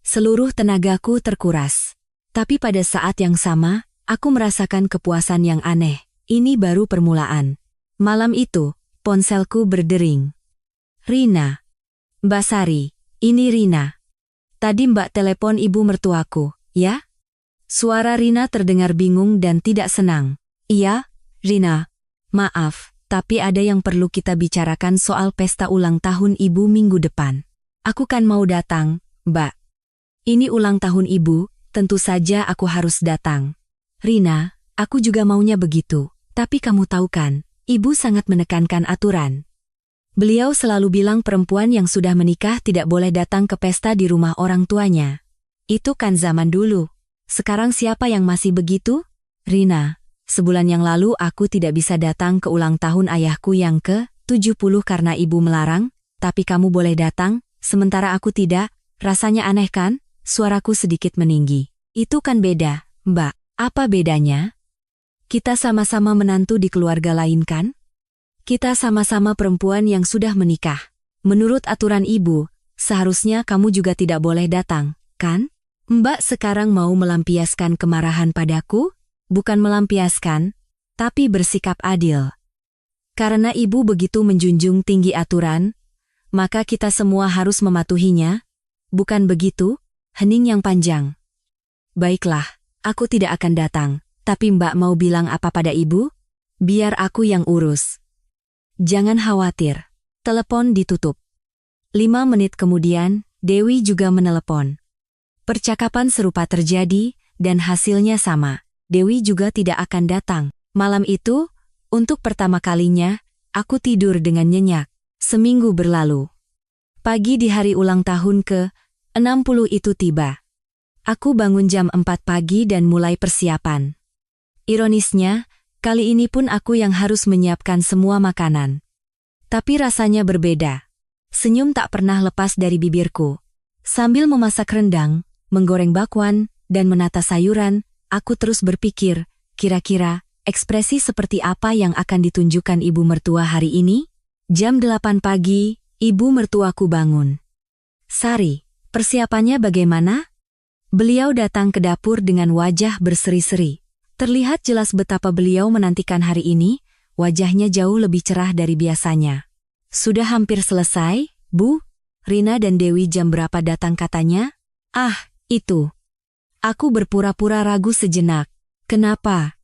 Seluruh tenagaku terkuras. Tapi pada saat yang sama, aku merasakan kepuasan yang aneh. Ini baru permulaan. Malam itu, ponselku berdering. Rina. Mbak Sari, Ini Rina. Tadi Mbak telepon ibu mertuaku, ya? Suara Rina terdengar bingung dan tidak senang. Iya, Rina. Maaf, tapi ada yang perlu kita bicarakan soal pesta ulang tahun ibu minggu depan. Aku kan mau datang, Mbak. Ini ulang tahun ibu, tentu saja aku harus datang. Rina, aku juga maunya begitu. Tapi kamu tahu kan, ibu sangat menekankan aturan. Beliau selalu bilang perempuan yang sudah menikah tidak boleh datang ke pesta di rumah orang tuanya. Itu kan zaman dulu. Sekarang siapa yang masih begitu? Rina, sebulan yang lalu aku tidak bisa datang ke ulang tahun ayahku yang ke-70 karena ibu melarang, tapi kamu boleh datang, sementara aku tidak. Rasanya aneh kan? Suaraku sedikit meninggi. Itu kan beda, Mbak. Apa bedanya? Kita sama-sama menantu di keluarga lain kan? Kita sama-sama perempuan yang sudah menikah. Menurut aturan ibu, seharusnya kamu juga tidak boleh datang, kan? Mbak sekarang mau melampiaskan kemarahan padaku? Bukan melampiaskan, tapi bersikap adil. Karena ibu begitu menjunjung tinggi aturan, maka kita semua harus mematuhinya. Bukan begitu? Hening yang panjang. Baiklah, aku tidak akan datang, tapi Mbak mau bilang apa pada ibu? Biar aku yang urus. Jangan khawatir. Telepon ditutup. 5 menit kemudian, Dewi juga menelepon. Percakapan serupa terjadi, dan hasilnya sama. Dewi juga tidak akan datang. Malam itu, untuk pertama kalinya, aku tidur dengan nyenyak. Seminggu berlalu. Pagi di hari ulang tahun ke-60 itu tiba. Aku bangun jam 4 pagi dan mulai persiapan. Ironisnya, kali ini pun aku yang harus menyiapkan semua makanan. Tapi rasanya berbeda. Senyum tak pernah lepas dari bibirku. Sambil memasak rendang, menggoreng bakwan, dan menata sayuran, aku terus berpikir, kira-kira, ekspresi seperti apa yang akan ditunjukkan ibu mertua hari ini? Jam 8 pagi, ibu mertuaku bangun. Sari, persiapannya bagaimana? Beliau datang ke dapur dengan wajah berseri-seri. Terlihat jelas betapa beliau menantikan hari ini, wajahnya jauh lebih cerah dari biasanya. Sudah hampir selesai, Bu? Rina dan Dewi jam berapa datang katanya? Ah, itu. Aku berpura-pura ragu sejenak. Kenapa?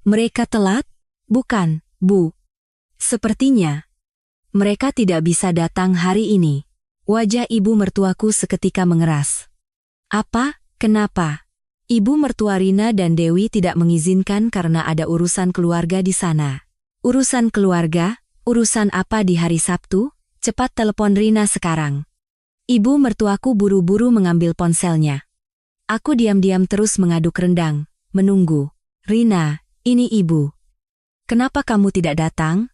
Mereka telat? Bukan, Bu. Sepertinya. Mereka tidak bisa datang hari ini. Wajah ibu mertuaku seketika mengeras. Apa? Kenapa? Ibu mertua Rina dan Dewi tidak mengizinkan karena ada urusan keluarga di sana. Urusan keluarga? Urusan apa di hari Sabtu? Cepat telepon Rina sekarang. Ibu mertuaku buru-buru mengambil ponselnya. Aku diam-diam terus mengaduk rendang, menunggu. Rina, ini ibu. Kenapa kamu tidak datang?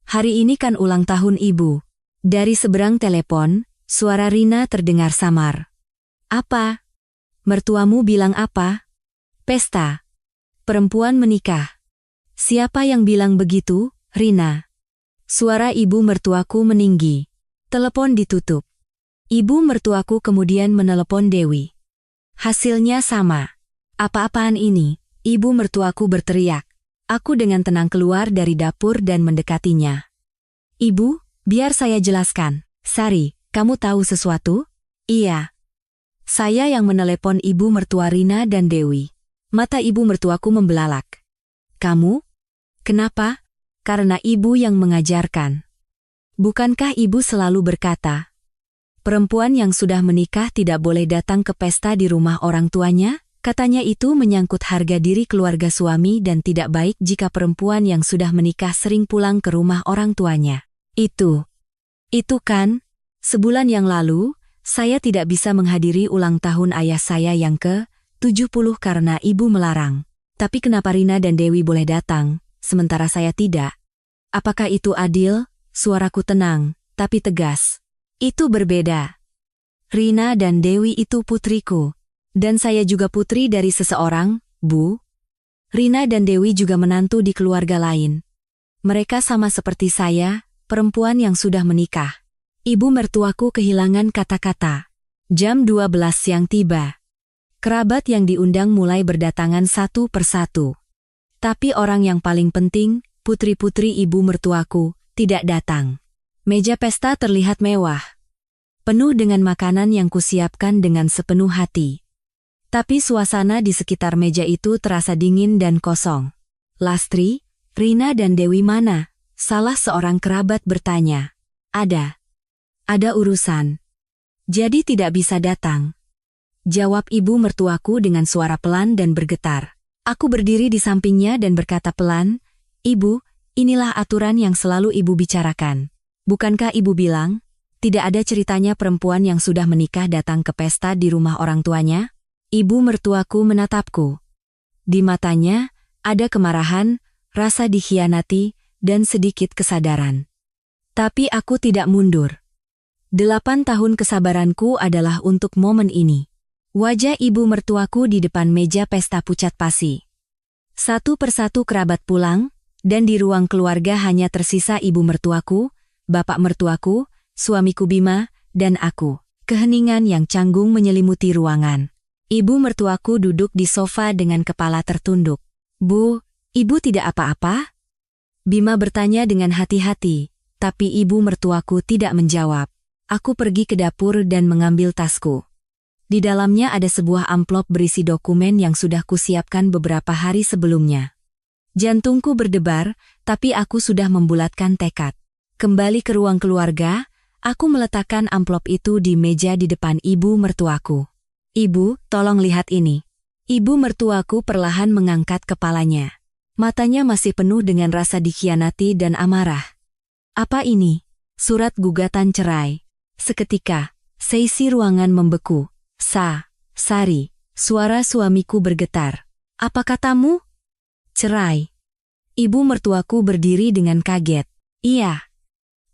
Hari ini kan ulang tahun ibu. Dari seberang telepon, suara Rina terdengar samar. Apa? Mertuamu bilang apa? Pesta. Perempuan menikah. Siapa yang bilang begitu, Rina? Suara ibu mertuaku meninggi. Telepon ditutup. Ibu mertuaku kemudian menelepon Dewi. Hasilnya sama. Apa-apaan ini? Ibu mertuaku berteriak. Aku dengan tenang keluar dari dapur dan mendekatinya. Ibu, biar saya jelaskan. Sari, kamu tahu sesuatu? Iya. Saya yang menelepon ibu mertua Rina dan Dewi. Mata ibu mertuaku membelalak. Kamu? Kenapa? Karena ibu yang mengajarkan. Bukankah ibu selalu berkata, perempuan yang sudah menikah tidak boleh datang ke pesta di rumah orang tuanya? Katanya itu menyangkut harga diri keluarga suami dan tidak baik jika perempuan yang sudah menikah sering pulang ke rumah orang tuanya. Itu kan, sebulan yang lalu, saya tidak bisa menghadiri ulang tahun ayah saya yang ke-70 karena ibu melarang. Tapi kenapa Rina dan Dewi boleh datang, sementara saya tidak? Apakah itu adil? Suaraku tenang, tapi tegas. Itu berbeda. Rina dan Dewi itu putriku. Dan saya juga putri dari seseorang, Bu. Rina dan Dewi juga menantu di keluarga lain. Mereka sama seperti saya, perempuan yang sudah menikah. Ibu mertuaku kehilangan kata-kata. Jam 12 siang tiba. Kerabat yang diundang mulai berdatangan satu persatu. Tapi orang yang paling penting, putri-putri ibu mertuaku, tidak datang. Meja pesta terlihat mewah. penuh dengan makanan yang kusiapkan dengan sepenuh hati. Tapi suasana di sekitar meja itu terasa dingin dan kosong. Lastri, Rina dan Dewi mana? Salah seorang kerabat bertanya. Ada urusan. Jadi tidak bisa datang. Jawab ibu mertuaku dengan suara pelan dan bergetar. Aku berdiri di sampingnya dan berkata pelan, Ibu, inilah aturan yang selalu ibu bicarakan. Bukankah ibu bilang, tidak ada ceritanya perempuan yang sudah menikah datang ke pesta di rumah orang tuanya? Ibu mertuaku menatapku. Di matanya, ada kemarahan, rasa dikhianati, dan sedikit kesadaran. Tapi aku tidak mundur. 8 tahun kesabaranku adalah untuk momen ini. Wajah ibu mertuaku di depan meja pesta pucat pasi. Satu persatu kerabat pulang, dan di ruang keluarga hanya tersisa ibu mertuaku, bapak mertuaku, suamiku Bima, dan aku. Keheningan yang canggung menyelimuti ruangan. Ibu mertuaku duduk di sofa dengan kepala tertunduk. Bu, ibu tidak apa-apa? Bima bertanya dengan hati-hati, tapi ibu mertuaku tidak menjawab. Aku pergi ke dapur dan mengambil tasku. Di dalamnya ada sebuah amplop berisi dokumen yang sudah kusiapkan beberapa hari sebelumnya. Jantungku berdebar, tapi aku sudah membulatkan tekad. Kembali ke ruang keluarga, aku meletakkan amplop itu di meja di depan ibu mertuaku. Ibu, tolong lihat ini. Ibu mertuaku perlahan mengangkat kepalanya. Matanya masih penuh dengan rasa dikhianati dan amarah. Apa ini? Surat gugatan cerai. Seketika, seisi ruangan membeku. Sari, suara suamiku bergetar. Apa katamu? Cerai. Ibu mertuaku berdiri dengan kaget. Iya.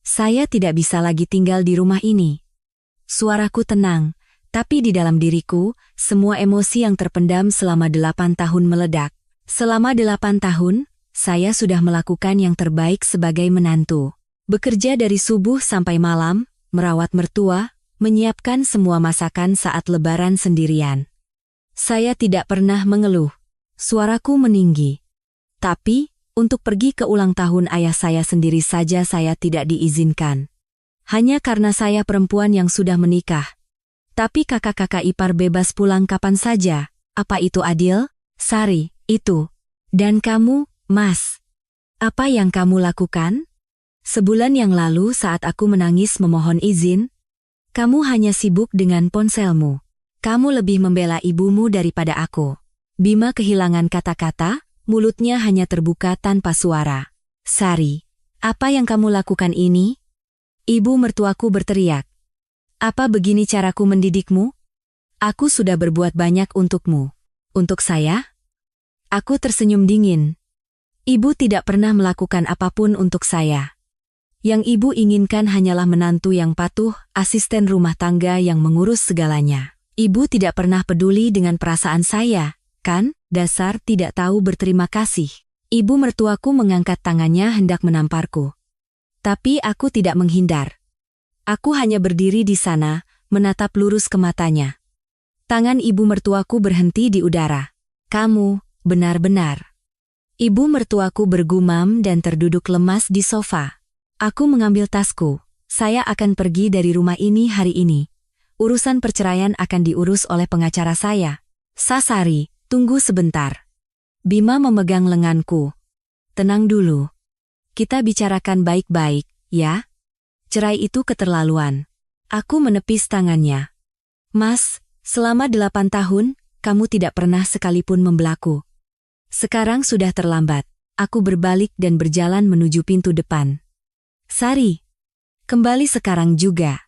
Saya tidak bisa lagi tinggal di rumah ini. Suaraku tenang. Tapi di dalam diriku, semua emosi yang terpendam selama 8 tahun meledak. Selama 8 tahun, saya sudah melakukan yang terbaik sebagai menantu. Bekerja dari subuh sampai malam, merawat mertua, menyiapkan semua masakan saat lebaran sendirian. Saya tidak pernah mengeluh. Suaraku meninggi. Tapi, untuk pergi ke ulang tahun ayah saya sendiri saja saya tidak diizinkan. Hanya karena saya perempuan yang sudah menikah. Tapi kakak-kakak ipar bebas pulang kapan saja. Apa itu adil? Sari, itu. Dan kamu, Mas. Apa yang kamu lakukan? Sebulan yang lalu saat aku menangis memohon izin, kamu hanya sibuk dengan ponselmu. Kamu lebih membela ibumu daripada aku. Bima kehilangan kata-kata, mulutnya hanya terbuka tanpa suara. Sari, apa yang kamu lakukan ini? Ibu mertuaku berteriak. Apa begini caraku mendidikmu? Aku sudah berbuat banyak untukmu. Untuk saya? Aku tersenyum dingin. Ibu tidak pernah melakukan apapun untuk saya. Yang ibu inginkan hanyalah menantu yang patuh, asisten rumah tangga yang mengurus segalanya. Ibu tidak pernah peduli dengan perasaan saya, kan? Dasar tidak tahu berterima kasih. Ibu mertuaku mengangkat tangannya hendak menamparku. Tapi aku tidak menghindar. Aku hanya berdiri di sana, menatap lurus ke matanya. Tangan ibu mertuaku berhenti di udara. Kamu, benar-benar. Ibu mertuaku bergumam dan terduduk lemas di sofa. Aku mengambil tasku. Saya akan pergi dari rumah ini hari ini. Urusan perceraian akan diurus oleh pengacara saya. Sari, tunggu sebentar. Bima memegang lenganku. Tenang dulu. Kita bicarakan baik-baik, ya? Cerai itu keterlaluan. Aku menepis tangannya. Mas, selama 8 tahun, kamu tidak pernah sekalipun membelaku. Sekarang sudah terlambat. Aku berbalik dan berjalan menuju pintu depan. Sari, kembali sekarang juga.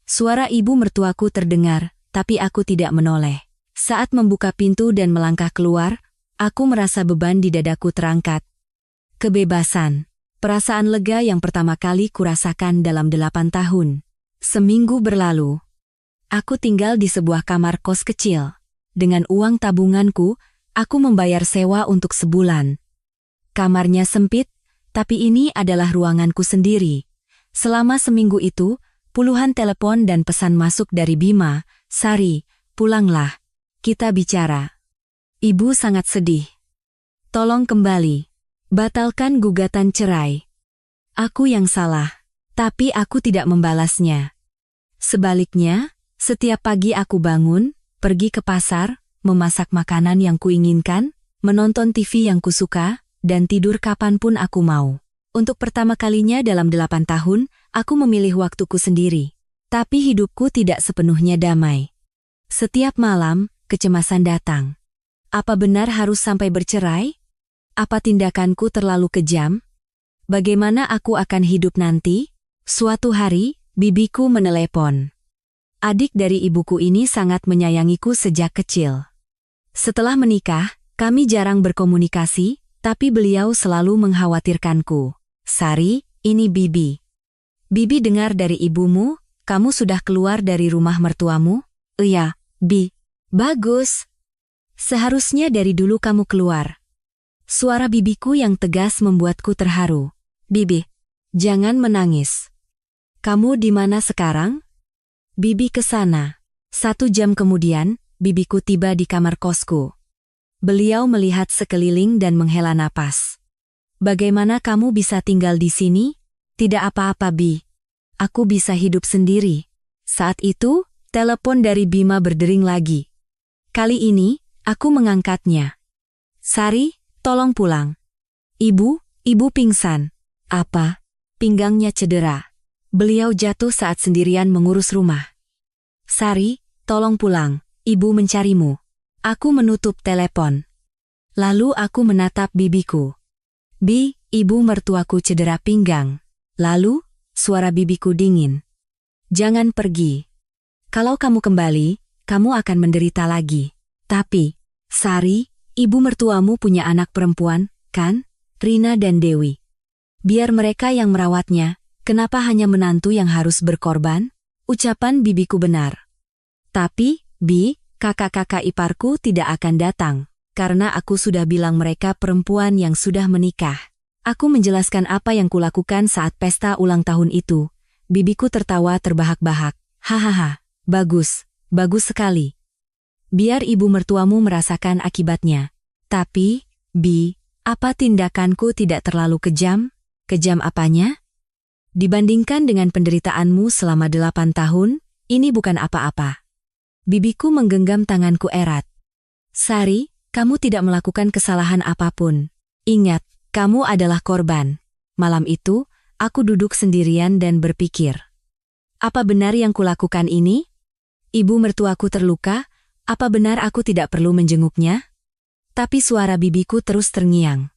Suara ibu mertuaku terdengar, tapi aku tidak menoleh. Saat membuka pintu dan melangkah keluar, aku merasa beban di dadaku terangkat. Kebebasan. Perasaan lega yang pertama kali kurasakan dalam 8 tahun. Seminggu berlalu. Aku tinggal di sebuah kamar kos kecil. Dengan uang tabunganku, aku membayar sewa untuk sebulan. Kamarnya sempit, tapi ini adalah ruanganku sendiri. Selama seminggu itu, puluhan telepon dan pesan masuk dari Bima. Sari, pulanglah. Kita bicara. Ibu sangat sedih. Tolong kembali. Batalkan gugatan cerai. Aku yang salah, tapi aku tidak membalasnya. Sebaliknya, setiap pagi aku bangun, pergi ke pasar, memasak makanan yang kuinginkan, menonton TV yang kusuka, dan tidur kapanpun aku mau. Untuk pertama kalinya dalam 8 tahun, aku memilih waktuku sendiri. Tapi hidupku tidak sepenuhnya damai. Setiap malam, kecemasan datang. Apa benar harus sampai bercerai? Apa tindakanku terlalu kejam? Bagaimana aku akan hidup nanti? Suatu hari, bibiku menelepon. Adik dari ibuku ini sangat menyayangiku sejak kecil. Setelah menikah, kami jarang berkomunikasi, tapi beliau selalu mengkhawatirkanku. Sari, ini Bibi. Bibi dengar dari ibumu, kamu sudah keluar dari rumah mertuamu? Iya, Bi. Bagus. Seharusnya dari dulu kamu keluar. Suara bibiku yang tegas membuatku terharu. Bibi, jangan menangis. Kamu di mana sekarang? Bibi ke sana. 1 jam kemudian, bibiku tiba di kamar kosku. Beliau melihat sekeliling dan menghela napas. Bagaimana kamu bisa tinggal di sini? Tidak apa-apa, Bi. Aku bisa hidup sendiri. Saat itu, telepon dari Bima berdering lagi. Kali ini, aku mengangkatnya. Sari, tolong pulang. Ibu pingsan. Apa? Pinggangnya cedera. Beliau jatuh saat sendirian mengurus rumah. Sari, tolong pulang, ibu mencarimu. Aku menutup telepon. Lalu aku menatap bibiku. Bi, ibu mertuaku cedera pinggang. Lalu, suara bibiku dingin. Jangan pergi. Kalau kamu kembali, kamu akan menderita lagi. Tapi, Sari, ibu mertuamu punya anak perempuan, kan? Rina dan Dewi. Biar mereka yang merawatnya. Kenapa hanya menantu yang harus berkorban? Ucapan bibiku benar. Tapi, Bi, kakak-kakak iparku tidak akan datang, karena aku sudah bilang mereka perempuan yang sudah menikah. Aku menjelaskan apa yang kulakukan saat pesta ulang tahun itu. Bibiku tertawa terbahak-bahak. Hahaha, bagus sekali. Biar ibu mertuamu merasakan akibatnya. Tapi, Bi, apa tindakanku tidak terlalu kejam? Kejam apanya? Dibandingkan dengan penderitaanmu selama 8 tahun, ini bukan apa-apa. Bibiku menggenggam tanganku erat. Sari, kamu tidak melakukan kesalahan apapun. Ingat, kamu adalah korban. Malam itu, aku duduk sendirian dan berpikir. Apa benar yang kulakukan ini? Ibu mertuaku terluka, apa benar aku tidak perlu menjenguknya? Tapi suara bibiku terus terngiang.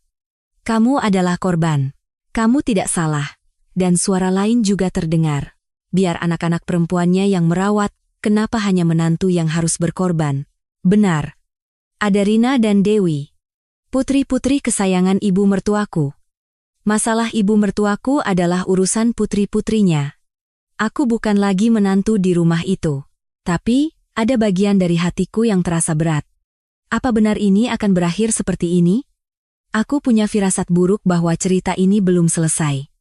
Kamu adalah korban. Kamu tidak salah. Dan suara lain juga terdengar. Biar anak-anak perempuannya yang merawat, kenapa hanya menantu yang harus berkorban? Benar. Ada Rina dan Dewi. Putri-putri kesayangan ibu mertuaku. Masalah ibu mertuaku adalah urusan putri-putrinya. Aku bukan lagi menantu di rumah itu. Tapi, ada bagian dari hatiku yang terasa berat. Apa benar ini akan berakhir seperti ini? Aku punya firasat buruk bahwa cerita ini belum selesai.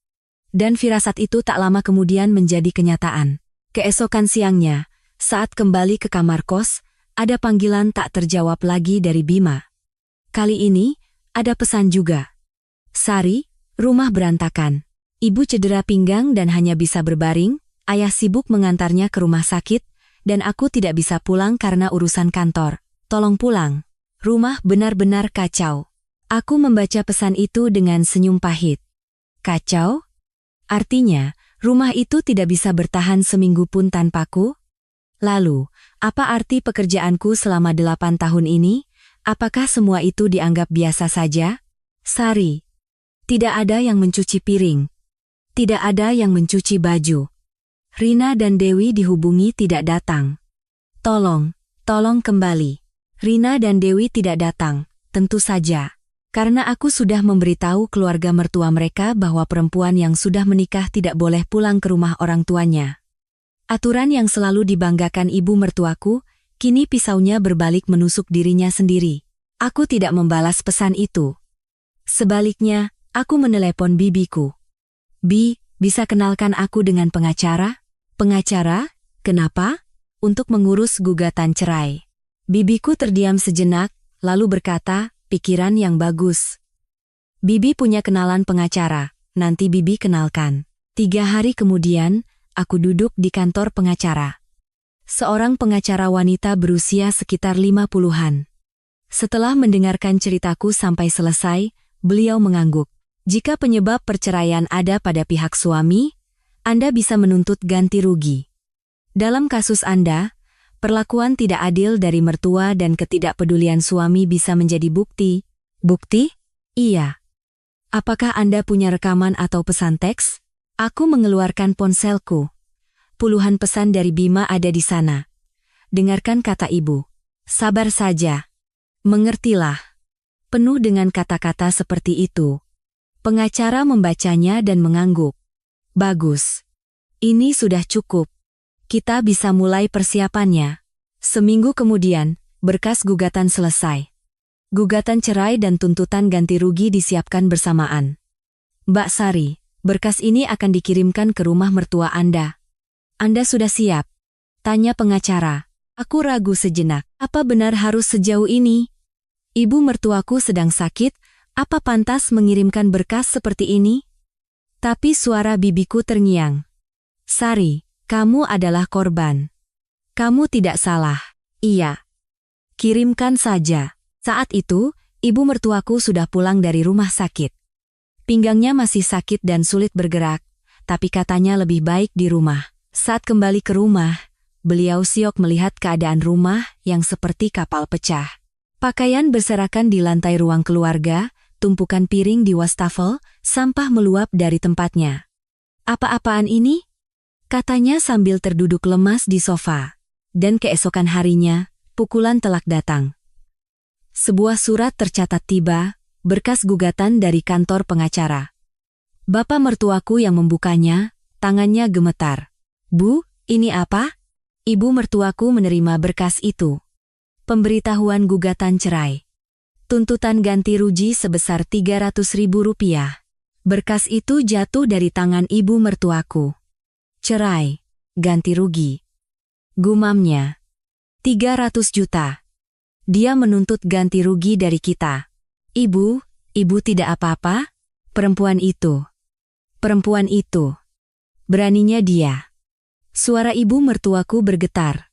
Dan firasat itu tak lama kemudian menjadi kenyataan. Keesokan siangnya, saat kembali ke kamar kos, ada panggilan tak terjawab lagi dari Bima. Kali ini, ada pesan juga. Sari, rumah berantakan. Ibu cedera pinggang dan hanya bisa berbaring, ayah sibuk mengantarnya ke rumah sakit, dan aku tidak bisa pulang karena urusan kantor. Tolong pulang. Rumah benar-benar kacau. Aku membaca pesan itu dengan senyum pahit. Kacau? Artinya, rumah itu tidak bisa bertahan seminggu pun tanpaku? Lalu, apa arti pekerjaanku selama 8 tahun ini? Apakah semua itu dianggap biasa saja? Sari. Tidak ada yang mencuci piring. Tidak ada yang mencuci baju. Rina dan Dewi dihubungi tidak datang. Tolong kembali. Rina dan Dewi tidak datang, tentu saja. Karena aku sudah memberitahu keluarga mertua mereka bahwa perempuan yang sudah menikah tidak boleh pulang ke rumah orang tuanya. Aturan yang selalu dibanggakan ibu mertuaku, kini pisaunya berbalik menusuk dirinya sendiri. Aku tidak membalas pesan itu. Sebaliknya, aku menelepon bibiku. Bi, bisa kenalkan aku dengan pengacara? Pengacara? Kenapa? Untuk mengurus gugatan cerai. Bibiku terdiam sejenak, lalu berkata, pikiran yang bagus. Bibi punya kenalan pengacara, nanti Bibi kenalkan. 3 hari kemudian, aku duduk di kantor pengacara. Seorang pengacara wanita berusia sekitar 50-an. Setelah mendengarkan ceritaku sampai selesai, beliau mengangguk. Jika penyebab perceraian ada pada pihak suami, Anda bisa menuntut ganti rugi. Dalam kasus Anda, perlakuan tidak adil dari mertua dan ketidakpedulian suami bisa menjadi bukti. Bukti? Iya. Apakah Anda punya rekaman atau pesan teks? Aku mengeluarkan ponselku. Puluhan pesan dari Bima ada di sana. Dengarkan kata ibu. Sabar saja. Mengertilah. Penuh dengan kata-kata seperti itu. Pengacara membacanya dan mengangguk. Bagus. Ini sudah cukup. Kita bisa mulai persiapannya. Seminggu kemudian, berkas gugatan selesai. Gugatan cerai dan tuntutan ganti rugi disiapkan bersamaan. Mbak Sari, berkas ini akan dikirimkan ke rumah mertua Anda. Anda sudah siap? Tanya pengacara. Aku ragu sejenak. Apa benar harus sejauh ini? Ibu mertuaku sedang sakit, apa pantas mengirimkan berkas seperti ini? Tapi suara bibiku terngiang. Sari, kamu adalah korban. Kamu tidak salah. Iya. Kirimkan saja. Saat itu, ibu mertuaku sudah pulang dari rumah sakit. Pinggangnya masih sakit dan sulit bergerak, tapi katanya lebih baik di rumah. Saat kembali ke rumah, beliau syok melihat keadaan rumah yang seperti kapal pecah. Pakaian berserakan di lantai ruang keluarga, tumpukan piring di wastafel, sampah meluap dari tempatnya. Apa-apaan ini? Katanya sambil terduduk lemas di sofa. Dan keesokan harinya, pukulan telak datang. Sebuah surat tercatat tiba, berkas gugatan dari kantor pengacara. Bapak mertuaku yang membukanya, tangannya gemetar. Bu, ini apa? Ibu mertuaku menerima berkas itu. Pemberitahuan gugatan cerai. Tuntutan ganti rugi sebesar Rp300.000. Berkas itu jatuh dari tangan ibu mertuaku. Cerai, ganti rugi. Gumamnya. 300 juta. Dia menuntut ganti rugi dari kita. Ibu tidak apa-apa? Perempuan itu. Beraninya dia. Suara ibu mertuaku bergetar.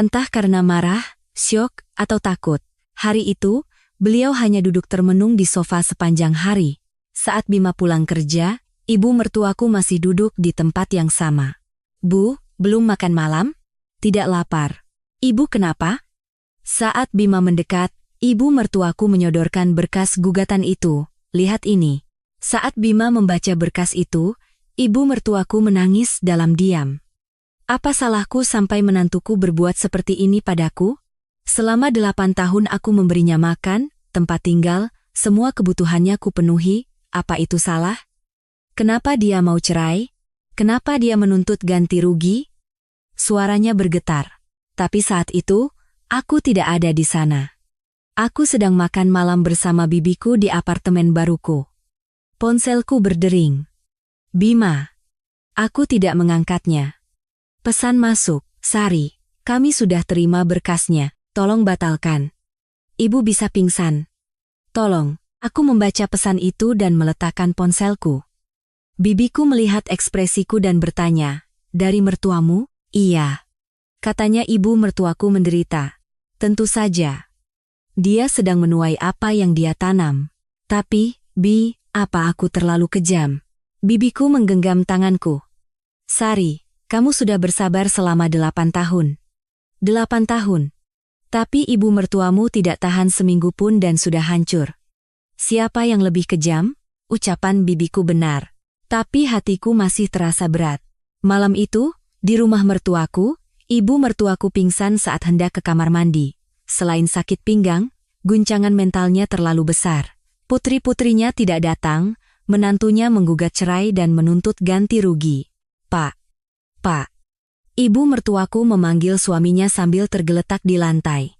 Entah karena marah, syok, atau takut. Hari itu, beliau hanya duduk termenung di sofa sepanjang hari. Saat Bima pulang kerja, ibu mertuaku masih duduk di tempat yang sama. Bu, belum makan malam? Tidak lapar. Ibu kenapa? Saat Bima mendekat, ibu mertuaku menyodorkan berkas gugatan itu. Lihat ini. Saat Bima membaca berkas itu, ibu mertuaku menangis dalam diam. Apa salahku sampai menantuku berbuat seperti ini padaku? Selama 8 tahun aku memberinya makan, tempat tinggal, semua kebutuhannya kupenuhi, apa itu salah? Kenapa dia mau cerai? Kenapa dia menuntut ganti rugi? Suaranya bergetar. Tapi saat itu, aku tidak ada di sana. Aku sedang makan malam bersama bibiku di apartemen baruku. Ponselku berdering. Bima. Aku tidak mengangkatnya. Pesan masuk, Sari. Kami sudah terima berkasnya. Tolong batalkan. Ibu bisa pingsan. Tolong. Aku membaca pesan itu dan meletakkan ponselku. Bibiku melihat ekspresiku dan bertanya, dari mertuamu? Iya. Katanya ibu mertuaku menderita. Tentu saja. Dia sedang menuai apa yang dia tanam. Tapi, apa aku terlalu kejam? Bibiku menggenggam tanganku. Sari, kamu sudah bersabar selama 8 tahun. 8 tahun. Tapi ibu mertuamu tidak tahan seminggu pun dan sudah hancur. Siapa yang lebih kejam? Ucapan bibiku benar. Tapi hatiku masih terasa berat. Malam itu, di rumah mertuaku, ibu mertuaku pingsan saat hendak ke kamar mandi. Selain sakit pinggang, guncangan mentalnya terlalu besar. Putri-putrinya tidak datang, menantunya menggugat cerai dan menuntut ganti rugi. Pak. Ibu mertuaku memanggil suaminya sambil tergeletak di lantai.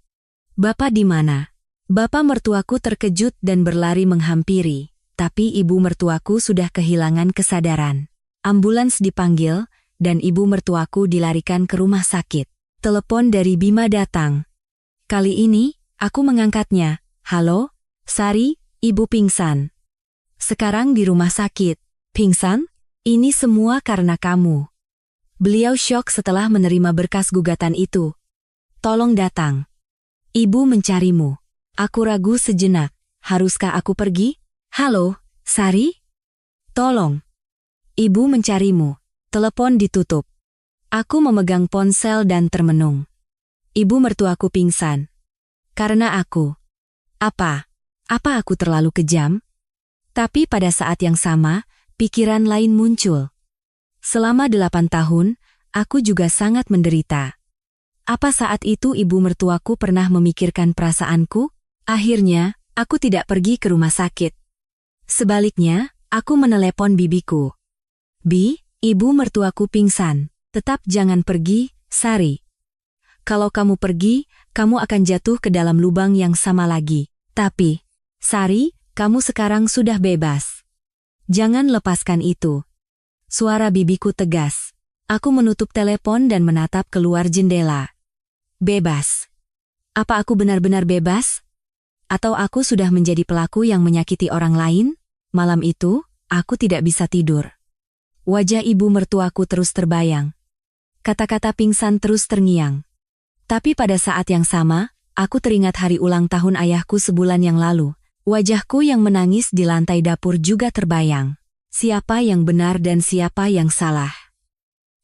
Bapak di mana? Bapak mertuaku terkejut dan berlari menghampiri. Tapi ibu mertuaku sudah kehilangan kesadaran. Ambulans dipanggil, dan ibu mertuaku dilarikan ke rumah sakit. Telepon dari Bima datang. Kali ini, aku mengangkatnya. Halo, Sari, ibu pingsan. Sekarang di rumah sakit. Pingsan? Ini semua karena kamu. Beliau syok setelah menerima berkas gugatan itu. Tolong datang. Ibu mencarimu. Aku ragu sejenak. Haruskah aku pergi? Halo, Sari? Tolong. Ibu mencarimu. Telepon ditutup. Aku memegang ponsel dan termenung. Ibu mertuaku pingsan. Karena aku. Apa? Apa aku terlalu kejam? Tapi pada saat yang sama, pikiran lain muncul. Selama 8 tahun, aku juga sangat menderita. Apa saat itu ibu mertuaku pernah memikirkan perasaanku? Akhirnya, aku tidak pergi ke rumah sakit. Sebaliknya, aku menelepon bibiku. Bi, ibu mertuaku pingsan. Tetap jangan pergi, Sari. Kalau kamu pergi, kamu akan jatuh ke dalam lubang yang sama lagi. Tapi, Sari, kamu sekarang sudah bebas. Jangan lepaskan itu. Suara bibiku tegas. Aku menutup telepon dan menatap keluar jendela. Bebas. Apa aku benar-benar bebas? Atau aku sudah menjadi pelaku yang menyakiti orang lain? Malam itu, aku tidak bisa tidur. Wajah ibu mertuaku terus terbayang. Kata-kata pingsan terus terngiang. Tapi pada saat yang sama, aku teringat hari ulang tahun ayahku sebulan yang lalu. Wajahku yang menangis di lantai dapur juga terbayang. Siapa yang benar dan siapa yang salah?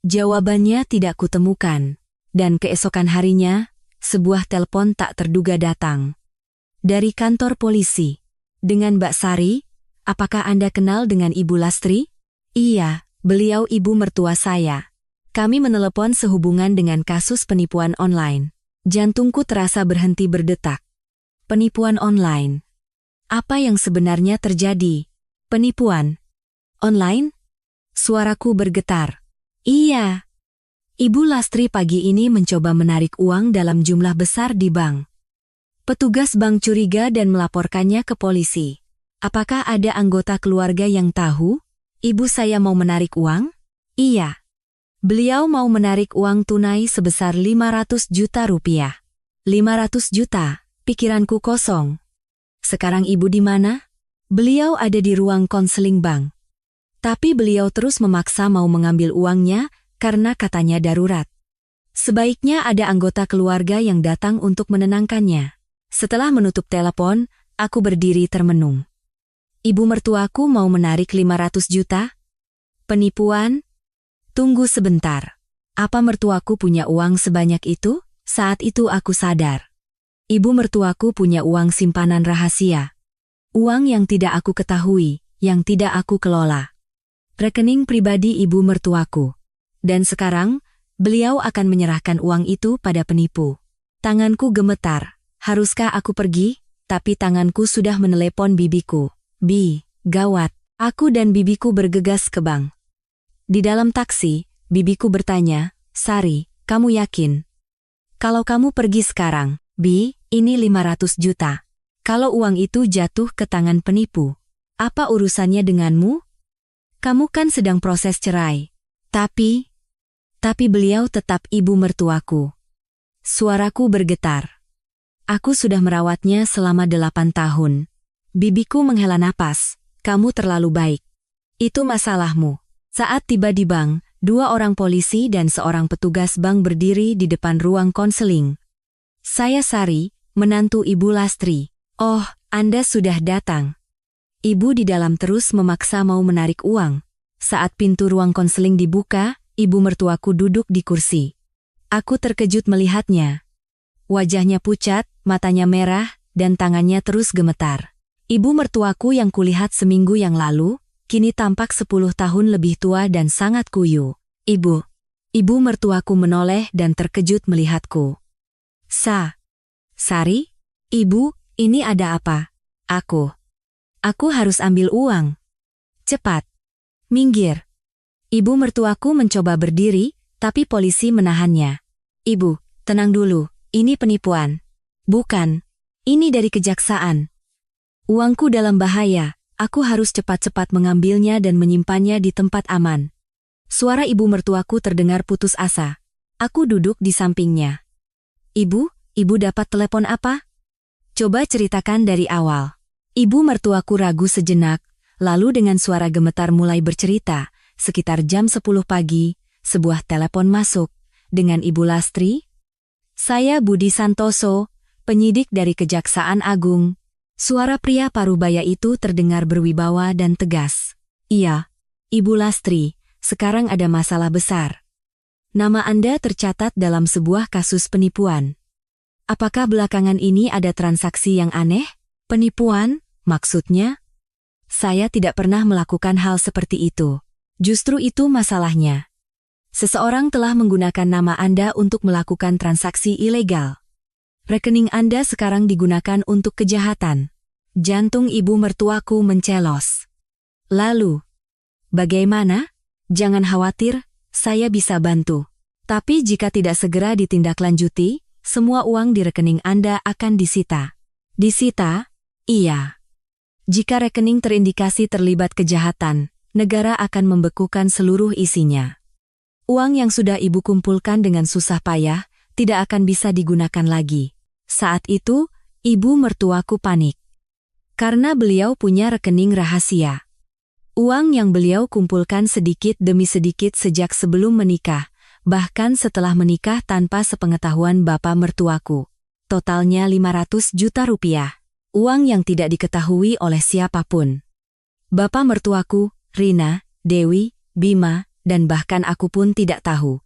Jawabannya tidak kutemukan. Dan keesokan harinya, sebuah telepon tak terduga datang. Dari kantor polisi. Dengan Mbak Sari, apakah Anda kenal dengan Ibu Lastri? Iya, beliau ibu mertua saya. Kami menelepon sehubungan dengan kasus penipuan online. Jantungku terasa berhenti berdetak. Penipuan online. Apa yang sebenarnya terjadi? Penipuan online? Suaraku bergetar. Iya. Ibu Lastri pagi ini mencoba menarik uang dalam jumlah besar di bank. Petugas bank curiga dan melaporkannya ke polisi. Apakah ada anggota keluarga yang tahu? Ibu saya mau menarik uang? Iya. Beliau mau menarik uang tunai sebesar 500 juta rupiah. 500 juta, pikiranku kosong. Sekarang ibu di mana? Beliau ada di ruang konseling bank. Tapi beliau terus memaksa mau mengambil uangnya karena katanya darurat. Sebaiknya ada anggota keluarga yang datang untuk menenangkannya. Setelah menutup telepon, aku berdiri termenung. Ibu mertuaku mau menarik 500 juta? Penipuan? Tunggu sebentar. Apa mertuaku punya uang sebanyak itu? Saat itu aku sadar. Ibu mertuaku punya uang simpanan rahasia. Uang yang tidak aku ketahui, yang tidak aku kelola. Rekening pribadi ibu mertuaku. Dan sekarang, beliau akan menyerahkan uang itu pada penipu. Tanganku gemetar. Haruskah aku pergi? Tapi tanganku sudah menelepon bibiku. Bi, gawat. Aku dan bibiku bergegas ke bank. Di dalam taksi, bibiku bertanya, Sari, kamu yakin? Kalau kamu pergi sekarang, Bi, ini 500 juta. Kalau uang itu jatuh ke tangan penipu, apa urusannya denganmu? Kamu kan sedang proses cerai. Tapi beliau tetap ibu mertuaku. Suaraku bergetar. Aku sudah merawatnya selama 8 tahun. Bibiku menghela napas, kamu terlalu baik. Itu masalahmu. Saat tiba di bank, 2 orang polisi dan seorang petugas bank berdiri di depan ruang konseling. Saya Sari, menantu Ibu Lastri. Oh, Anda sudah datang. Ibu di dalam terus memaksa mau menarik uang. Saat pintu ruang konseling dibuka, ibu mertuaku duduk di kursi. Aku terkejut melihatnya. Wajahnya pucat, matanya merah, dan tangannya terus gemetar. Ibu mertuaku yang kulihat seminggu yang lalu, kini tampak 10 tahun lebih tua dan sangat kuyu. Ibu mertuaku menoleh dan terkejut melihatku. Sari? Ibu, ini ada apa? Aku harus ambil uang. Cepat. Minggir. Ibu mertuaku mencoba berdiri, tapi polisi menahannya. Ibu, tenang dulu, ini penipuan. Bukan. Ini dari kejaksaan. Uangku dalam bahaya. Aku harus cepat-cepat mengambilnya dan menyimpannya di tempat aman. Suara ibu mertuaku terdengar putus asa. Aku duduk di sampingnya. Ibu dapat telepon apa? Coba ceritakan dari awal. Ibu mertuaku ragu sejenak, lalu dengan suara gemetar mulai bercerita. Sekitar jam 10 pagi, sebuah telepon masuk. Dengan Ibu Lastri? Saya Budi Santoso, penyidik dari Kejaksaan Agung. Suara pria parubaya itu terdengar berwibawa dan tegas. Iya, Ibu Lastri, sekarang ada masalah besar. Nama Anda tercatat dalam sebuah kasus penipuan. Apakah belakangan ini ada transaksi yang aneh? Penipuan, maksudnya? Saya tidak pernah melakukan hal seperti itu. Justru itu masalahnya. Seseorang telah menggunakan nama Anda untuk melakukan transaksi ilegal. Rekening Anda sekarang digunakan untuk kejahatan. Jantung ibu mertuaku mencelos. Lalu, bagaimana? Jangan khawatir, saya bisa bantu. Tapi jika tidak segera ditindaklanjuti, semua uang di rekening Anda akan disita. Disita? Iya. Jika rekening terindikasi terlibat kejahatan, negara akan membekukan seluruh isinya. Uang yang sudah ibu kumpulkan dengan susah payah tidak akan bisa digunakan lagi. Saat itu, ibu mertuaku panik. Karena beliau punya rekening rahasia. Uang yang beliau kumpulkan sedikit demi sedikit sejak sebelum menikah, bahkan setelah menikah tanpa sepengetahuan bapak mertuaku. Totalnya 500 juta rupiah. Uang yang tidak diketahui oleh siapapun. Bapak mertuaku, Rina, Dewi, Bima, dan bahkan aku pun tidak tahu.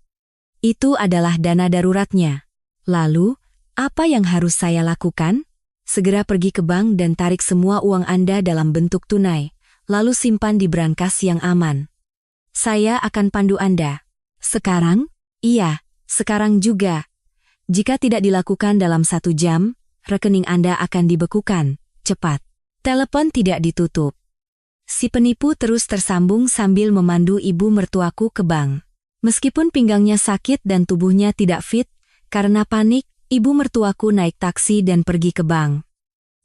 Itu adalah dana daruratnya. Lalu, apa yang harus saya lakukan? Segera pergi ke bank dan tarik semua uang Anda dalam bentuk tunai, lalu simpan di brankas yang aman. Saya akan pandu Anda. Sekarang? Iya, sekarang juga. Jika tidak dilakukan dalam 1 jam, rekening Anda akan dibekukan. Cepat. Telepon tidak ditutup. Si penipu terus tersambung sambil memandu ibu mertuaku ke bank. Meskipun pinggangnya sakit dan tubuhnya tidak fit, karena panik, ibu mertuaku naik taksi dan pergi ke bank.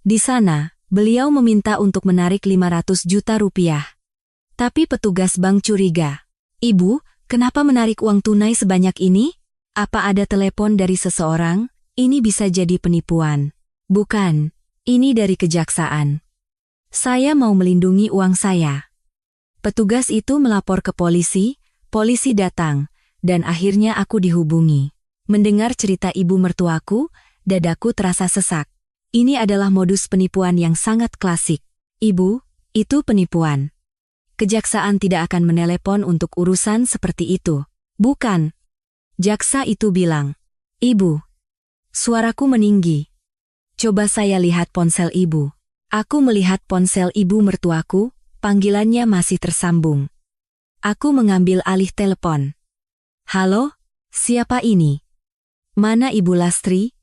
Di sana, beliau meminta untuk menarik 500 juta rupiah. Tapi petugas bank curiga. Ibu, kenapa menarik uang tunai sebanyak ini? Apa ada telepon dari seseorang? Ini bisa jadi penipuan. Bukan, ini dari kejaksaan. Saya mau melindungi uang saya. Petugas itu melapor ke polisi datang, dan akhirnya aku dihubungi. Mendengar cerita ibu mertuaku, dadaku terasa sesak. Ini adalah modus penipuan yang sangat klasik. Ibu, itu penipuan. Kejaksaan tidak akan menelepon untuk urusan seperti itu. Bukan. Jaksa itu bilang. Ibu. Suaraku meninggi. Coba saya lihat ponsel ibu. Aku melihat ponsel ibu mertuaku, panggilannya masih tersambung. Aku mengambil alih telepon. Halo, siapa ini? Mana Ibu Lastri?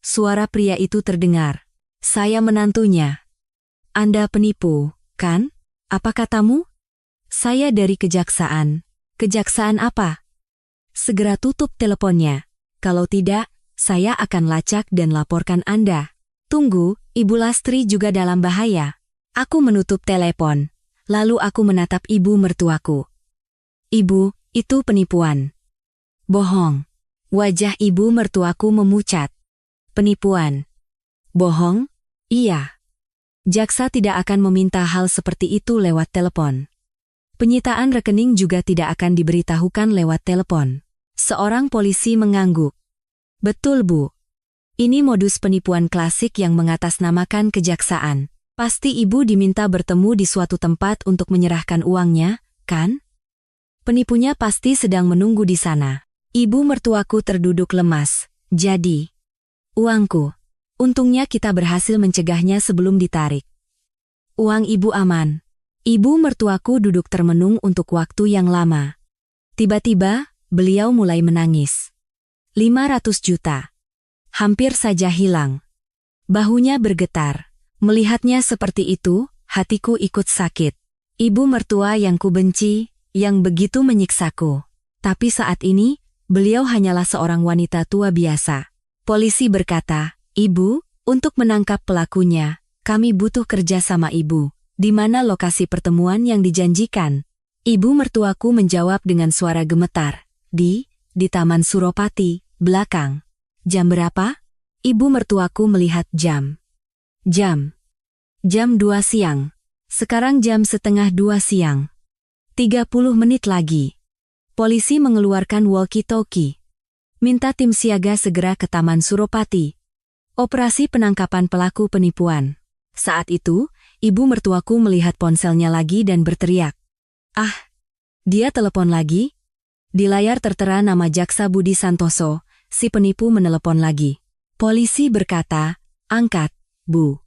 Suara pria itu terdengar. Saya menantunya. Anda penipu, kan? Apa katamu? Saya dari kejaksaan. Kejaksaan apa? Segera tutup teleponnya. Kalau tidak, saya akan lacak dan laporkan Anda. Tunggu, Ibu Lastri juga dalam bahaya. Aku menutup telepon. Lalu aku menatap ibu mertuaku. Ibu, itu penipuan. Bohong. Wajah ibu mertuaku memucat. Penipuan. Bohong? Iya. Jaksa tidak akan meminta hal seperti itu lewat telepon. Penyitaan rekening juga tidak akan diberitahukan lewat telepon. Seorang polisi mengangguk. Betul, Bu. Ini modus penipuan klasik yang mengatasnamakan kejaksaan. Pasti ibu diminta bertemu di suatu tempat untuk menyerahkan uangnya, kan? Penipunya pasti sedang menunggu di sana. Ibu mertuaku terduduk lemas. Jadi, uangku. Untungnya kita berhasil mencegahnya sebelum ditarik. Uang ibu aman. Ibu mertuaku duduk termenung untuk waktu yang lama. Tiba-tiba, beliau mulai menangis. 500 juta. Hampir saja hilang. Bahunya bergetar. Melihatnya seperti itu, hatiku ikut sakit. Ibu mertua yang kubenci, yang begitu menyiksaku. Tapi saat ini, beliau hanyalah seorang wanita tua biasa. Polisi berkata, Ibu, untuk menangkap pelakunya, kami butuh kerja sama Ibu. Di mana lokasi pertemuan yang dijanjikan? Ibu mertuaku menjawab dengan suara gemetar. Di Taman Suropati, belakang. Jam berapa? Ibu mertuaku melihat jam. Jam 2 siang. Sekarang jam setengah 2 siang. 30 menit lagi. Polisi mengeluarkan walkie-talkie. Minta tim siaga segera ke Taman Suropati. Operasi penangkapan pelaku penipuan. Saat itu, ibu mertuaku melihat ponselnya lagi dan berteriak. Ah, dia telepon lagi? Di layar tertera nama Jaksa Budi Santoso, si penipu menelepon lagi. Polisi berkata, angkat, Bu.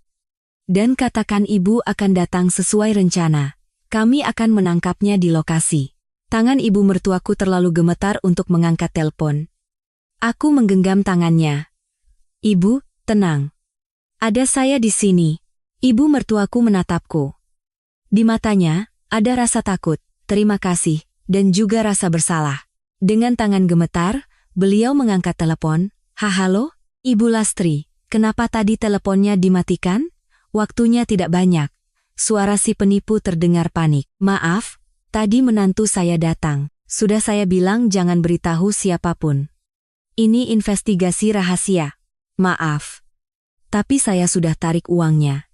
Dan katakan ibu akan datang sesuai rencana. Kami akan menangkapnya di lokasi. Tangan ibu mertuaku terlalu gemetar untuk mengangkat telepon. Aku menggenggam tangannya. Ibu, tenang. Ada saya di sini. Ibu mertuaku menatapku. Di matanya, ada rasa takut, terima kasih, dan juga rasa bersalah. Dengan tangan gemetar, beliau mengangkat telepon. Halo, Ibu Lastri, kenapa tadi teleponnya dimatikan? Waktunya tidak banyak. Suara si penipu terdengar panik. Maaf, tadi menantu saya datang. Sudah saya bilang jangan beritahu siapapun. Ini investigasi rahasia. Maaf. Tapi saya sudah tarik uangnya.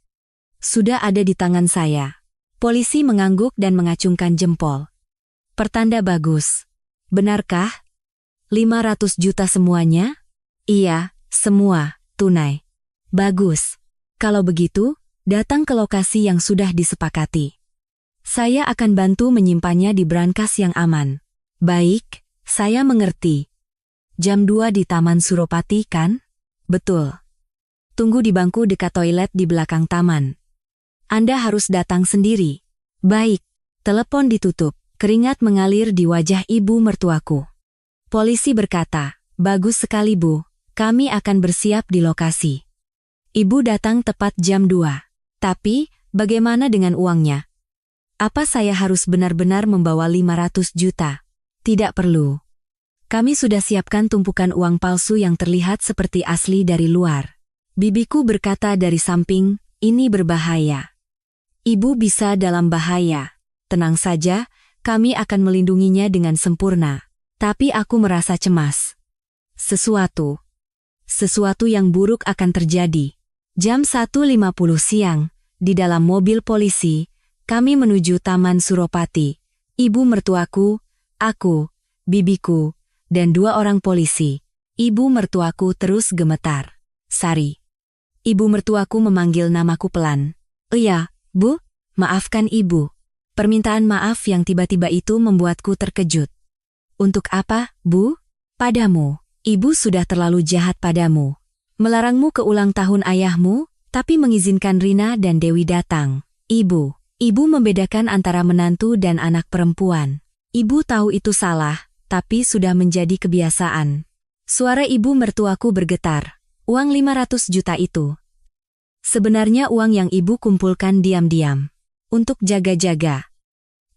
Sudah ada di tangan saya. Polisi mengangguk dan mengacungkan jempol. Pertanda bagus. Benarkah? 500 juta semuanya? Iya, semua, tunai. Bagus. Kalau begitu, datang ke lokasi yang sudah disepakati. Saya akan bantu menyimpannya di brankas yang aman. Baik, saya mengerti. Jam 2 di Taman Suropati kan? Betul. Tunggu di bangku dekat toilet di belakang taman. Anda harus datang sendiri. Baik. Telepon ditutup. Keringat mengalir di wajah ibu mertuaku. Polisi berkata, bagus sekali Bu. Kami akan bersiap di lokasi. Ibu datang tepat jam 2. Tapi, bagaimana dengan uangnya? Apa saya harus benar-benar membawa 500 juta? Tidak perlu. Kami sudah siapkan tumpukan uang palsu yang terlihat seperti asli dari luar. Bibiku berkata dari samping, ini berbahaya. Ibu bisa dalam bahaya. Tenang saja, kami akan melindunginya dengan sempurna. Tapi aku merasa cemas. Sesuatu yang buruk akan terjadi. Jam 1.50 siang, di dalam mobil polisi, kami menuju Taman Suropati. Ibu mertuaku, aku, bibiku, dan 2 orang polisi. Ibu mertuaku terus gemetar. Sari. Ibu mertuaku memanggil namaku pelan. Iya, Bu, maafkan Ibu. Permintaan maaf yang tiba-tiba itu membuatku terkejut. Untuk apa, Bu? Padamu. Ibu sudah terlalu jahat padamu. Melarangmu ke ulang tahun ayahmu, tapi mengizinkan Rina dan Dewi datang. Ibu membedakan antara menantu dan anak perempuan. Ibu tahu itu salah, tapi sudah menjadi kebiasaan. Suara ibu mertuaku bergetar. Uang 500 juta itu. Sebenarnya uang yang ibu kumpulkan diam-diam. Untuk jaga-jaga.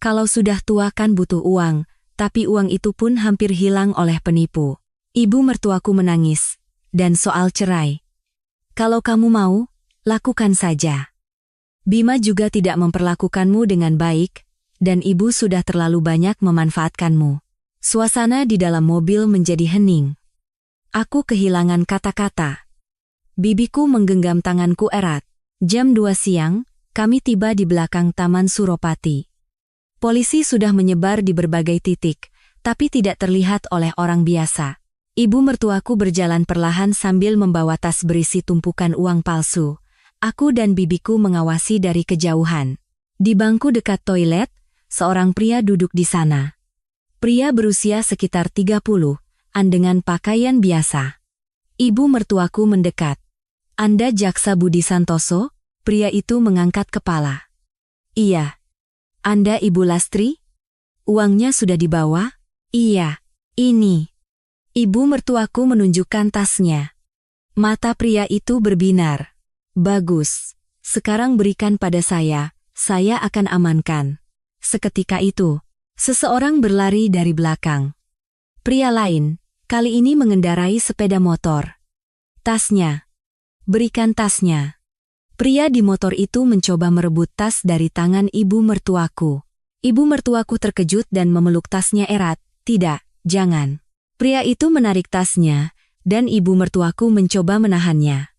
Kalau sudah tua kan butuh uang, tapi uang itu pun hampir hilang oleh penipu. Ibu mertuaku menangis. Dan soal cerai. Kalau kamu mau, lakukan saja. Bima juga tidak memperlakukanmu dengan baik, dan ibu sudah terlalu banyak memanfaatkanmu. Suasana di dalam mobil menjadi hening. Aku kehilangan kata-kata. Bibiku menggenggam tanganku erat. Jam 2 siang, kami tiba di belakang Taman Suropati. Polisi sudah menyebar di berbagai titik, tapi tidak terlihat oleh orang biasa. Ibu mertuaku berjalan perlahan sambil membawa tas berisi tumpukan uang palsu. Aku dan bibiku mengawasi dari kejauhan. Di bangku dekat toilet, seorang pria duduk di sana. Pria berusia sekitar 30-an dengan pakaian biasa. Ibu mertuaku mendekat. Anda Jaksa Budi Santoso? Pria itu mengangkat kepala. Iya. Anda Ibu Lastri? Uangnya sudah dibawa? Iya. Ini. Ibu mertuaku menunjukkan tasnya. Mata pria itu berbinar. Bagus. Sekarang berikan pada saya akan amankan. Seketika itu, seseorang berlari dari belakang. Pria lain, kali ini mengendarai sepeda motor. Tasnya. Berikan tasnya. Pria di motor itu mencoba merebut tas dari tangan ibu mertuaku. Ibu mertuaku terkejut dan memeluk tasnya erat. Tidak, jangan. Pria itu menarik tasnya, dan ibu mertuaku mencoba menahannya.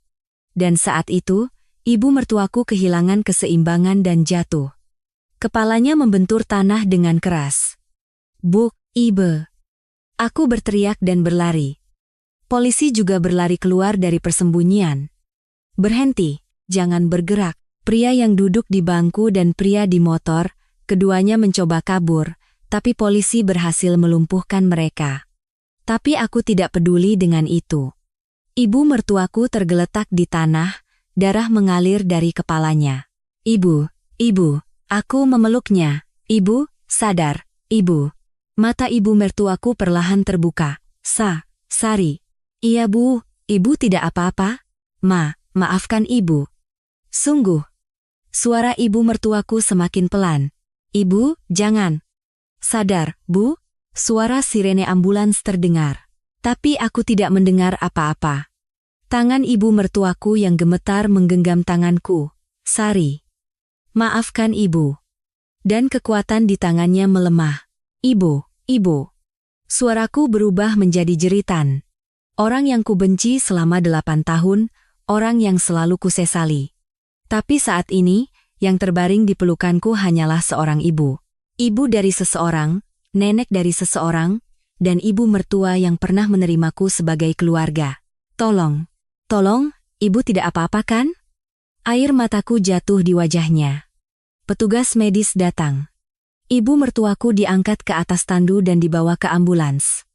Dan saat itu, ibu mertuaku kehilangan keseimbangan dan jatuh. Kepalanya membentur tanah dengan keras. Buk, Ibe. Aku berteriak dan berlari. Polisi juga berlari keluar dari persembunyian. Berhenti, jangan bergerak. Pria yang duduk di bangku dan pria di motor, keduanya mencoba kabur, tapi polisi berhasil melumpuhkan mereka. Tapi aku tidak peduli dengan itu. Ibu mertuaku tergeletak di tanah, darah mengalir dari kepalanya. Ibu, aku memeluknya. Ibu, sadar, ibu. Mata ibu mertuaku perlahan terbuka. Sari. Iya bu, ibu tidak apa-apa. Maafkan ibu. Sungguh. Suara ibu mertuaku semakin pelan. Ibu, jangan. Sadar, bu. Suara sirene ambulans terdengar. Tapi aku tidak mendengar apa-apa. Tangan ibu mertuaku yang gemetar menggenggam tanganku. Sari. Maafkan ibu. Dan kekuatan di tangannya melemah. Ibu. Suaraku berubah menjadi jeritan. Orang yang kubenci selama 8 tahun, orang yang selalu kusesali. Tapi saat ini, yang terbaring di pelukanku hanyalah seorang ibu. Ibu dari seseorang, nenek dari seseorang, dan ibu mertua yang pernah menerimaku sebagai keluarga. Tolong, ibu tidak apa-apa kan? Air mataku jatuh di wajahnya. Petugas medis datang. Ibu mertuaku diangkat ke atas tandu dan dibawa ke ambulans.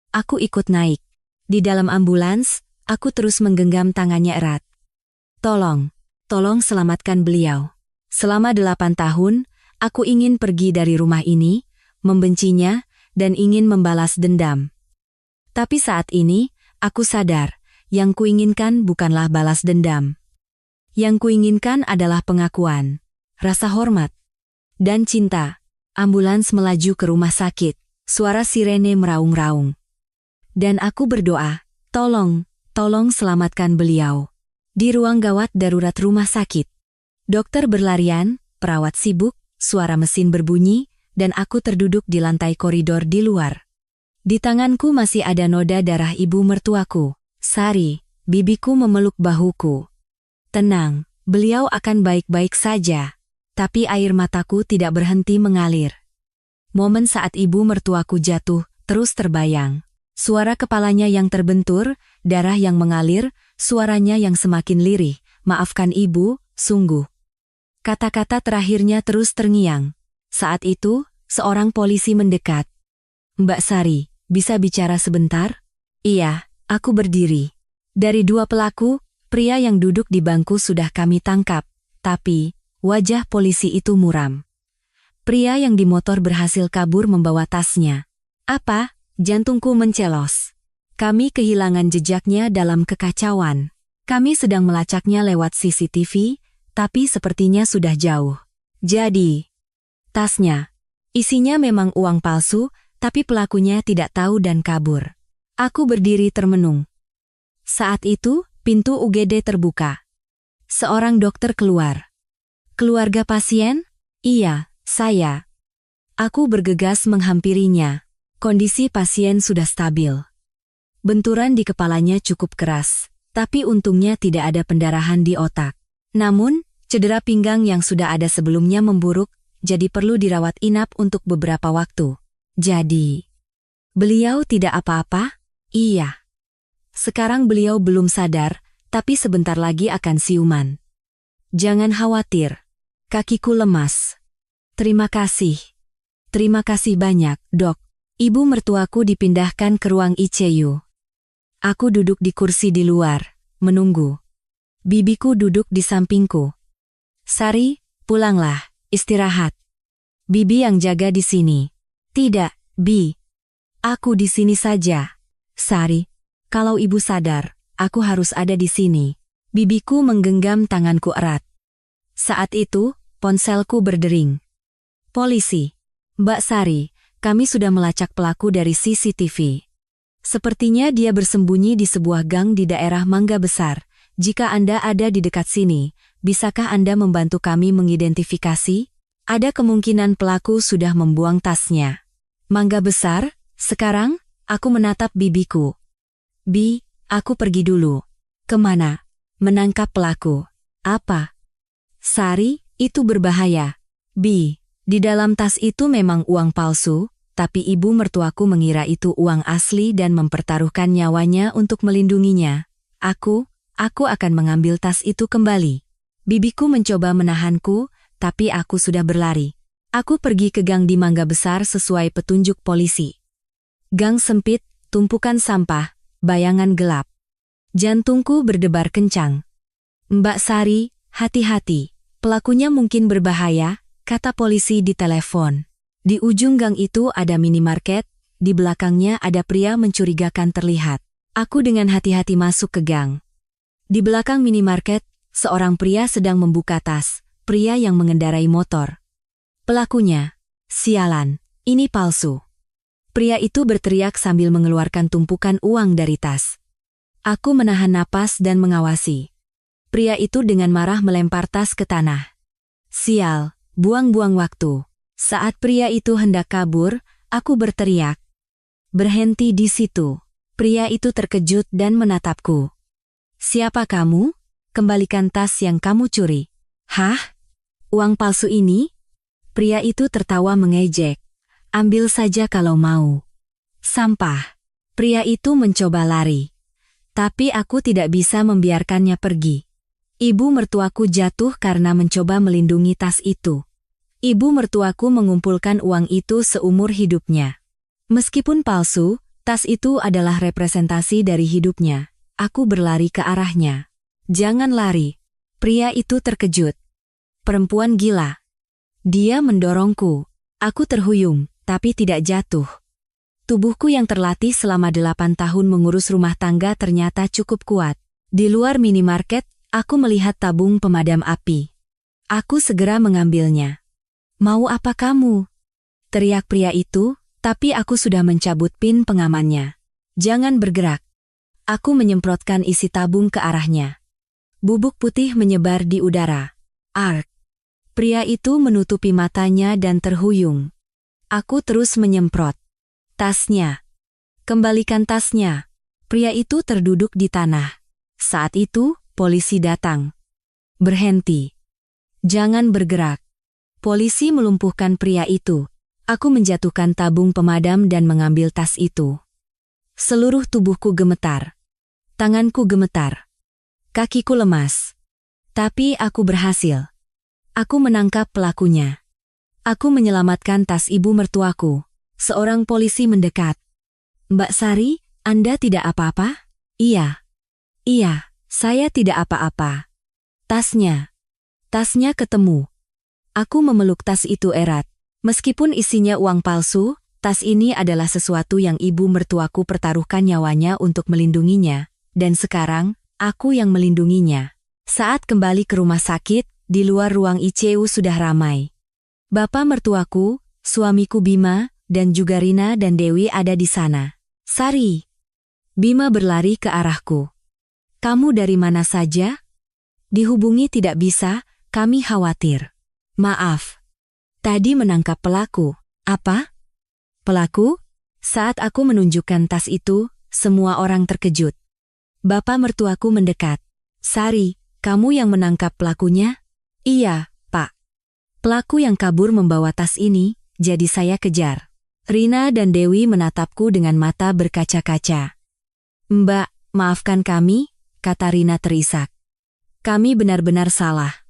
Aku ikut naik. Di dalam ambulans, aku terus menggenggam tangannya erat. Tolong selamatkan beliau. Selama 8 tahun, aku ingin pergi dari rumah ini, membencinya, dan ingin membalas dendam. Tapi saat ini, aku sadar, yang kuinginkan bukanlah balas dendam. Yang kuinginkan adalah pengakuan, rasa hormat, dan cinta. Ambulans melaju ke rumah sakit, suara sirene meraung-raung. Dan aku berdoa, tolong selamatkan beliau. Di ruang gawat darurat rumah sakit. Dokter berlarian, perawat sibuk, suara mesin berbunyi, dan aku terduduk di lantai koridor di luar. Di tanganku masih ada noda darah ibu mertuaku. Sari, bibiku memeluk bahuku. Tenang, beliau akan baik-baik saja. Tapi air mataku tidak berhenti mengalir. Momen saat ibu mertuaku jatuh, terus terbayang. Suara kepalanya yang terbentur, darah yang mengalir, suaranya yang semakin lirih. Maafkan ibu, sungguh. Kata-kata terakhirnya terus terngiang. Saat itu, seorang polisi mendekat. Mbak Sari, bisa bicara sebentar? Iya, aku berdiri. Dari 2 pelaku, pria yang duduk di bangku sudah kami tangkap, tapi wajah polisi itu muram. Pria yang di motor berhasil kabur membawa tasnya. Apa? Jantungku mencelos. Kami kehilangan jejaknya dalam kekacauan. Kami sedang melacaknya lewat CCTV, tapi sepertinya sudah jauh. Jadi, tasnya. Isinya memang uang palsu, tapi pelakunya tidak tahu dan kabur. Aku berdiri termenung. Saat itu, pintu UGD terbuka. Seorang dokter keluar. Keluarga pasien? Iya, saya. Aku bergegas menghampirinya. Kondisi pasien sudah stabil. Benturan di kepalanya cukup keras, tapi untungnya tidak ada pendarahan di otak. Namun, cedera pinggang yang sudah ada sebelumnya memburuk, jadi perlu dirawat inap untuk beberapa waktu. Jadi, beliau tidak apa-apa? Iya. Sekarang beliau belum sadar, tapi sebentar lagi akan siuman. Jangan khawatir. Kakiku lemas. Terima kasih. Terima kasih banyak, dok. Ibu mertuaku dipindahkan ke ruang ICU. Aku duduk di kursi di luar, menunggu. Bibiku duduk di sampingku. Sari, pulanglah, istirahat. Bibi yang jaga di sini. Tidak, Bi. Aku di sini saja. Sari, kalau ibu sadar, aku harus ada di sini. Bibiku menggenggam tanganku erat. Saat itu, ponselku berdering. Polisi. Mbak Sari, kami sudah melacak pelaku dari CCTV. Sepertinya dia bersembunyi di sebuah gang di daerah Mangga Besar. Jika Anda ada di dekat sini, bisakah Anda membantu kami mengidentifikasi? Ada kemungkinan pelaku sudah membuang tasnya. Mangga Besar, sekarang, aku menatap bibiku. Bi, aku pergi dulu. Kemana? Menangkap pelaku. Apa? Sari, itu berbahaya. Bi, di dalam tas itu memang uang palsu, tapi ibu mertuaku mengira itu uang asli dan mempertaruhkan nyawanya untuk melindunginya. Aku akan mengambil tas itu kembali. Bibiku mencoba menahanku, tapi aku sudah berlari. Aku pergi ke gang di Mangga Besar sesuai petunjuk polisi. Gang sempit, tumpukan sampah, bayangan gelap. Jantungku berdebar kencang. Mbak Sari, hati-hati. Pelakunya mungkin berbahaya, kata polisi di telepon. Di ujung gang itu ada minimarket, di belakangnya ada pria mencurigakan terlihat. Aku dengan hati-hati masuk ke gang. Di belakang minimarket, seorang pria sedang membuka tas, pria yang mengendarai motor. Pelakunya, sialan, ini palsu. Pria itu berteriak sambil mengeluarkan tumpukan uang dari tas. Aku menahan napas dan mengawasi. Pria itu dengan marah melempar tas ke tanah. Sial, buang-buang waktu. Saat pria itu hendak kabur, aku berteriak. Berhenti di situ. Pria itu terkejut dan menatapku. Siapa kamu? Kembalikan tas yang kamu curi. Hah? Uang palsu ini? Pria itu tertawa mengejek. Ambil saja kalau mau. Sampah. Pria itu mencoba lari. Tapi aku tidak bisa membiarkannya pergi. Ibu mertuaku jatuh karena mencoba melindungi tas itu. Ibu mertuaku mengumpulkan uang itu seumur hidupnya. Meskipun palsu, tas itu adalah representasi dari hidupnya. Aku berlari ke arahnya. Jangan lari. Pria itu terkejut. Perempuan gila. Dia mendorongku. Aku terhuyung, tapi tidak jatuh. Tubuhku yang terlatih selama 8 tahun mengurus rumah tangga ternyata cukup kuat. Di luar minimarket, aku melihat tabung pemadam api. Aku segera mengambilnya. Mau apa kamu? Teriak pria itu, tapi aku sudah mencabut pin pengamannya. Jangan bergerak. Aku menyemprotkan isi tabung ke arahnya. Bubuk putih menyebar di udara. Ark. Pria itu menutupi matanya dan terhuyung. Aku terus menyemprot. Tasnya. Kembalikan tasnya. Pria itu terduduk di tanah. Saat itu, polisi datang. Berhenti. Jangan bergerak. Polisi melumpuhkan pria itu. Aku menjatuhkan tabung pemadam dan mengambil tas itu. Seluruh tubuhku gemetar. Tanganku gemetar. Kakiku lemas. Tapi aku berhasil. Aku menangkap pelakunya. Aku menyelamatkan tas ibu mertuaku. Seorang polisi mendekat. Mbak Sari, Anda tidak apa-apa? Iya. Iya, saya tidak apa-apa. Tasnya. Tasnya ketemu. Aku memeluk tas itu erat. Meskipun isinya uang palsu, tas ini adalah sesuatu yang ibu mertuaku pertaruhkan nyawanya untuk melindunginya. Dan sekarang, aku yang melindunginya. Saat kembali ke rumah sakit, di luar ruang ICU sudah ramai. Bapak mertuaku, suamiku Bima, dan juga Rina dan Dewi ada di sana. Sari. Bima berlari ke arahku. Kamu dari mana saja? Dihubungi tidak bisa, kami khawatir. Maaf. Tadi menangkap pelaku. Apa? Pelaku? Saat aku menunjukkan tas itu, semua orang terkejut. Bapak mertuaku mendekat. Sari, kamu yang menangkap pelakunya? Iya, Pak. Pelaku yang kabur membawa tas ini, jadi saya kejar. Rina dan Dewi menatapku dengan mata berkaca-kaca. Mbak, maafkan kami, kata Rina terisak. Kami benar-benar salah.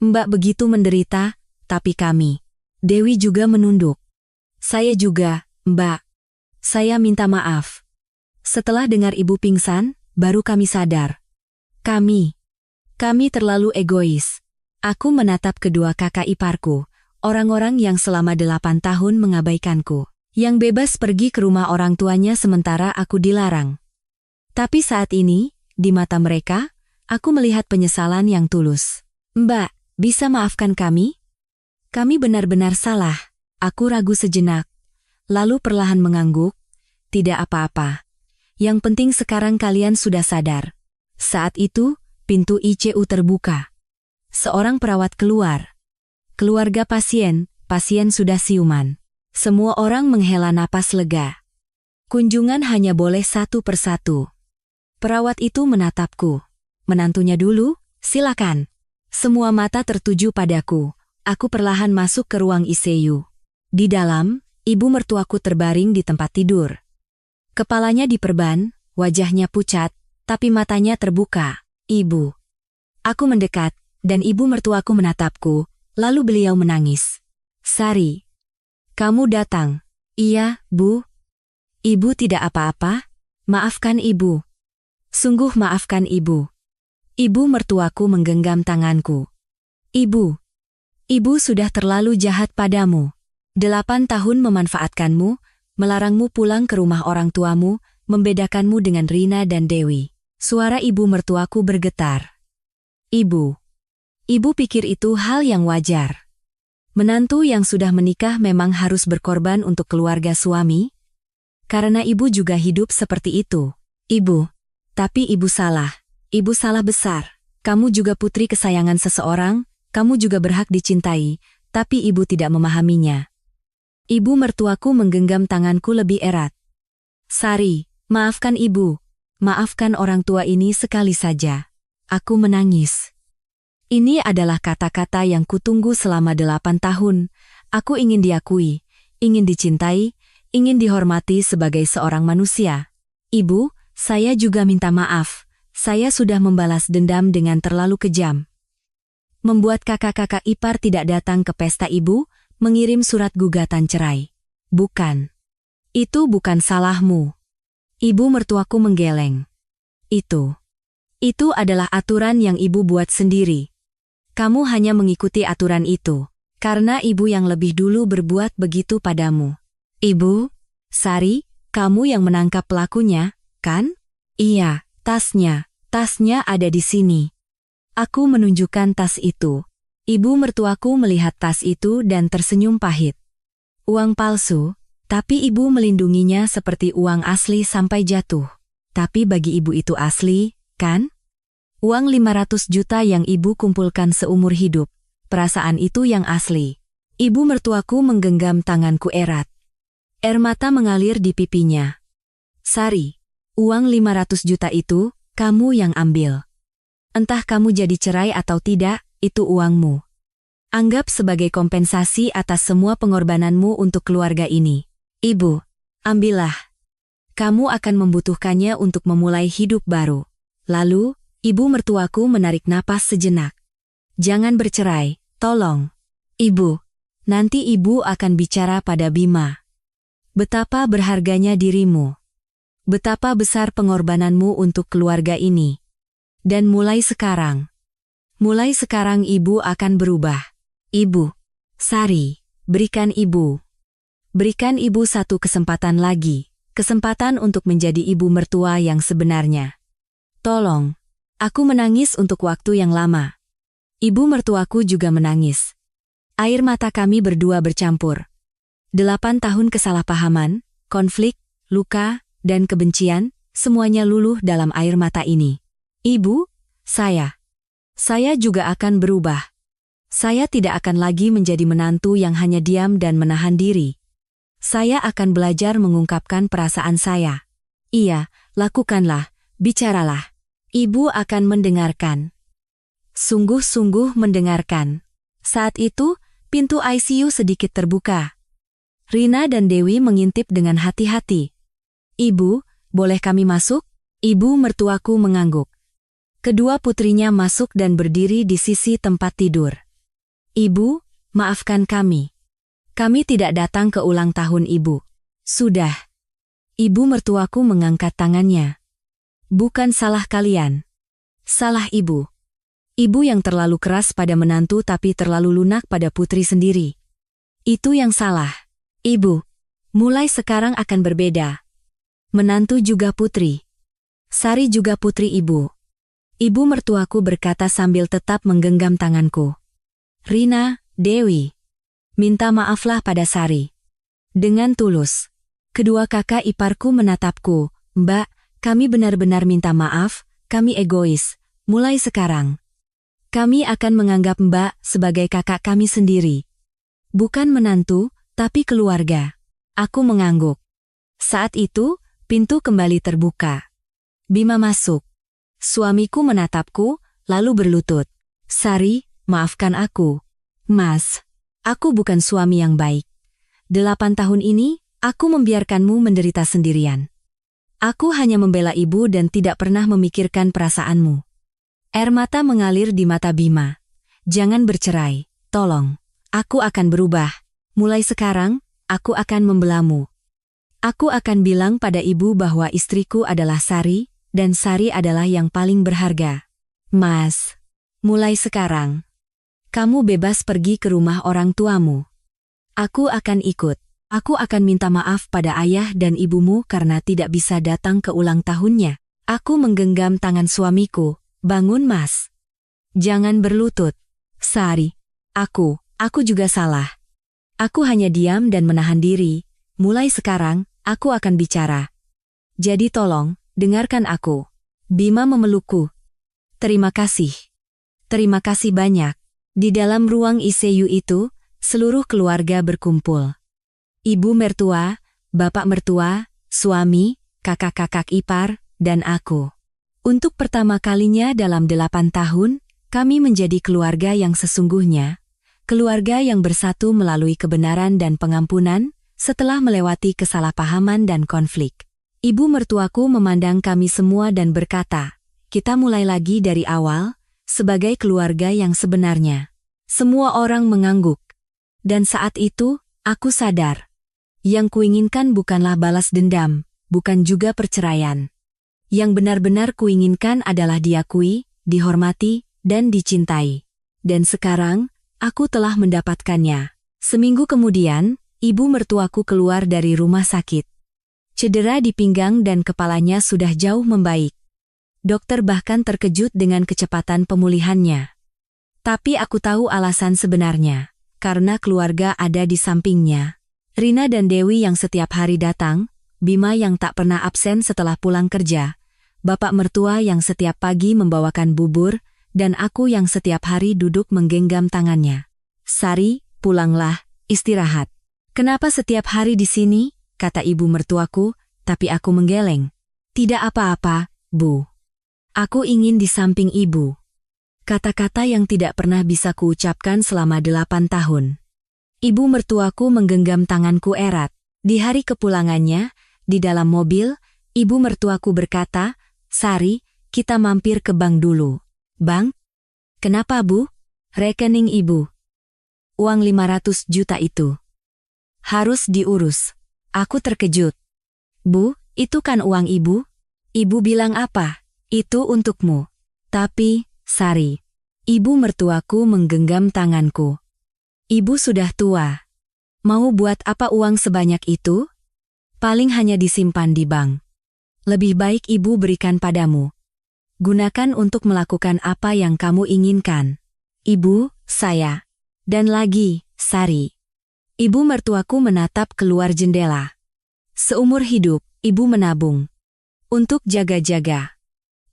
Mbak begitu menderita, tapi kami. Dewi juga menunduk. Saya juga, Mbak. Saya minta maaf. Setelah dengar ibu pingsan, baru kami sadar. Kami terlalu egois. Aku menatap kedua kakak iparku, orang-orang yang selama 8 tahun mengabaikanku, yang bebas pergi ke rumah orang tuanya sementara aku dilarang. Tapi saat ini, di mata mereka, aku melihat penyesalan yang tulus. Mbak, bisa maafkan kami? Kami benar-benar salah. Aku ragu sejenak, lalu perlahan mengangguk. Tidak apa-apa. Yang penting sekarang kalian sudah sadar. Saat itu, pintu ICU terbuka. Seorang perawat keluar. Keluarga pasien sudah siuman. Semua orang menghela napas lega. Kunjungan hanya boleh satu persatu. Perawat itu menatapku. Menantunya dulu, silakan. Semua mata tertuju padaku. Aku perlahan masuk ke ruang ICU. Di dalam, Ibu mertuaku terbaring di tempat tidur. Kepalanya diperban, wajahnya pucat, tapi matanya terbuka. Ibu. Aku mendekat, dan ibu mertuaku menatapku, lalu beliau menangis. Sari. Kamu datang. Iya, Bu. Ibu tidak apa-apa? Maafkan ibu. Sungguh maafkan ibu. Ibu mertuaku menggenggam tanganku. Ibu. Ibu sudah terlalu jahat padamu. 8 tahun memanfaatkanmu, melarangmu pulang ke rumah orang tuamu, membedakanmu dengan Rina dan Dewi. Suara ibu mertuaku bergetar. Ibu. Ibu pikir itu hal yang wajar. Menantu yang sudah menikah memang harus berkorban untuk keluarga suami? Karena ibu juga hidup seperti itu. Ibu. Tapi ibu salah. Ibu salah besar. Kamu juga putri kesayangan seseorang, kamu juga berhak dicintai, tapi ibu tidak memahaminya. Ibu mertuaku menggenggam tanganku lebih erat. Sari, maafkan ibu. Maafkan orang tua ini sekali saja. Aku menangis. Ini adalah kata-kata yang kutunggu selama 8 tahun. Aku ingin diakui, ingin dicintai, ingin dihormati sebagai seorang manusia. Ibu, saya juga minta maaf. Saya sudah membalas dendam dengan terlalu kejam. Membuat kakak-kakak ipar tidak datang ke pesta ibu, mengirim surat gugatan cerai. Bukan. Itu bukan salahmu. Ibu mertuaku menggeleng. Itu adalah aturan yang ibu buat sendiri. Kamu hanya mengikuti aturan itu, karena ibu yang lebih dulu berbuat begitu padamu. Ibu, Sari, kamu yang menangkap pelakunya, kan? Iya, tasnya ada di sini. Aku menunjukkan tas itu. Ibu mertuaku melihat tas itu dan tersenyum pahit. Uang palsu, tapi ibu melindunginya seperti uang asli sampai jatuh. Tapi bagi ibu itu asli, kan? Uang 500 juta yang ibu kumpulkan seumur hidup. Perasaan itu yang asli. Ibu mertuaku menggenggam tanganku erat. Air mata mengalir di pipinya. Sari, uang 500 juta itu, kamu yang ambil. Entah kamu jadi cerai atau tidak, itu uangmu. Anggap sebagai kompensasi atas semua pengorbananmu untuk keluarga ini. Ibu, ambillah. Kamu akan membutuhkannya untuk memulai hidup baru. Lalu, ibu mertuaku menarik napas sejenak. Jangan bercerai, tolong. Ibu, nanti ibu akan bicara pada Bima. Betapa berharganya dirimu. Betapa besar pengorbananmu untuk keluarga ini. Dan mulai sekarang ibu akan berubah. Ibu, Sari, berikan ibu satu kesempatan lagi, kesempatan untuk menjadi ibu mertua yang sebenarnya. Tolong, aku menangis untuk waktu yang lama. Ibu mertuaku juga menangis. Air mata kami berdua bercampur. 8 tahun kesalahpahaman, konflik, luka, dan kebencian, semuanya luluh dalam air mata ini. Ibu, saya juga akan berubah. Saya tidak akan lagi menjadi menantu yang hanya diam dan menahan diri. Saya akan belajar mengungkapkan perasaan saya. Iya, lakukanlah, bicaralah. Ibu akan mendengarkan. Sungguh-sungguh mendengarkan. Saat itu, pintu ICU sedikit terbuka. Rina dan Dewi mengintip dengan hati-hati. Ibu, boleh kami masuk? Ibu mertuaku mengangguk. Kedua putrinya masuk dan berdiri di sisi tempat tidur. Ibu, maafkan kami. Kami tidak datang ke ulang tahun ibu. Sudah. Ibu mertuaku mengangkat tangannya. Bukan salah kalian. Salah ibu. Ibu yang terlalu keras pada menantu tapi terlalu lunak pada putri sendiri. Itu yang salah. Ibu, mulai sekarang akan berbeda. Menantu juga putri. Sari juga putri ibu. Ibu mertuaku berkata sambil tetap menggenggam tanganku. Rina, Dewi, minta maaflah pada Sari. Dengan tulus. Kedua kakak iparku menatapku. Mbak, kami benar-benar minta maaf, kami egois. Mulai sekarang. Kami akan menganggap Mbak sebagai kakak kami sendiri. Bukan menantu, tapi keluarga. Aku mengangguk. Saat itu, pintu kembali terbuka. Bima masuk. Suamiku menatapku, lalu berlutut. Sari, maafkan aku. Mas, aku bukan suami yang baik. 8 tahun ini, aku membiarkanmu menderita sendirian. Aku hanya membela ibu dan tidak pernah memikirkan perasaanmu. Air mata mengalir di mata Bima. Jangan bercerai, tolong. Aku akan berubah. Mulai sekarang, aku akan membelamu. Aku akan bilang pada ibu bahwa istriku adalah Sari, dan Sari adalah yang paling berharga. Mas, mulai sekarang, kamu bebas pergi ke rumah orang tuamu. Aku akan ikut. Aku akan minta maaf pada ayah dan ibumu karena tidak bisa datang ke ulang tahunnya. Aku menggenggam tangan suamiku. Bangun, Mas. Jangan berlutut. Sari, aku juga salah. Aku hanya diam dan menahan diri. Mulai sekarang, aku akan bicara. Jadi tolong, dengarkan aku. Bima memelukku. Terima kasih. Terima kasih banyak. Di dalam ruang ICU itu, seluruh keluarga berkumpul. Ibu mertua, bapak mertua, suami, kakak-kakak ipar, dan aku. Untuk pertama kalinya dalam 8 tahun, kami menjadi keluarga yang sesungguhnya. Keluarga yang bersatu melalui kebenaran dan pengampunan, setelah melewati kesalahpahaman dan konflik. Ibu mertuaku memandang kami semua dan berkata, kita mulai lagi dari awal, sebagai keluarga yang sebenarnya. Semua orang mengangguk. Dan saat itu, aku sadar. Yang kuinginkan bukanlah balas dendam, bukan juga perceraian. Yang benar-benar kuinginkan adalah diakui, dihormati, dan dicintai. Dan sekarang, aku telah mendapatkannya. Seminggu kemudian, ibu mertuaku keluar dari rumah sakit. Cedera di pinggang dan kepalanya sudah jauh membaik. Dokter bahkan terkejut dengan kecepatan pemulihannya. Tapi aku tahu alasan sebenarnya, karena keluarga ada di sampingnya. Rina dan Dewi yang setiap hari datang, Bima yang tak pernah absen setelah pulang kerja, bapak mertua yang setiap pagi membawakan bubur, dan aku yang setiap hari duduk menggenggam tangannya. Sari, pulanglah, istirahat. Kenapa setiap hari di sini? Kata ibu mertuaku, tapi aku menggeleng. Tidak apa-apa, Bu. Aku ingin di samping ibu. Kata-kata yang tidak pernah bisa kuucapkan selama 8 tahun. Ibu mertuaku menggenggam tanganku erat. Di hari kepulangannya, di dalam mobil, ibu mertuaku berkata, Sari, kita mampir ke bank dulu. Bank? Kenapa, Bu? Rekening ibu. Uang 500 juta itu. Harus diurus. Aku terkejut. Bu, itu kan uang ibu? Ibu bilang apa? Itu untukmu. Tapi, Sari, ibu mertuaku menggenggam tanganku. Ibu sudah tua. Mau buat apa uang sebanyak itu? Paling hanya disimpan di bank. Lebih baik ibu berikan padamu. Gunakan untuk melakukan apa yang kamu inginkan. Ibu, saya. Dan lagi, Sari. Ibu mertuaku menatap keluar jendela. Seumur hidup, ibu menabung. Untuk jaga-jaga.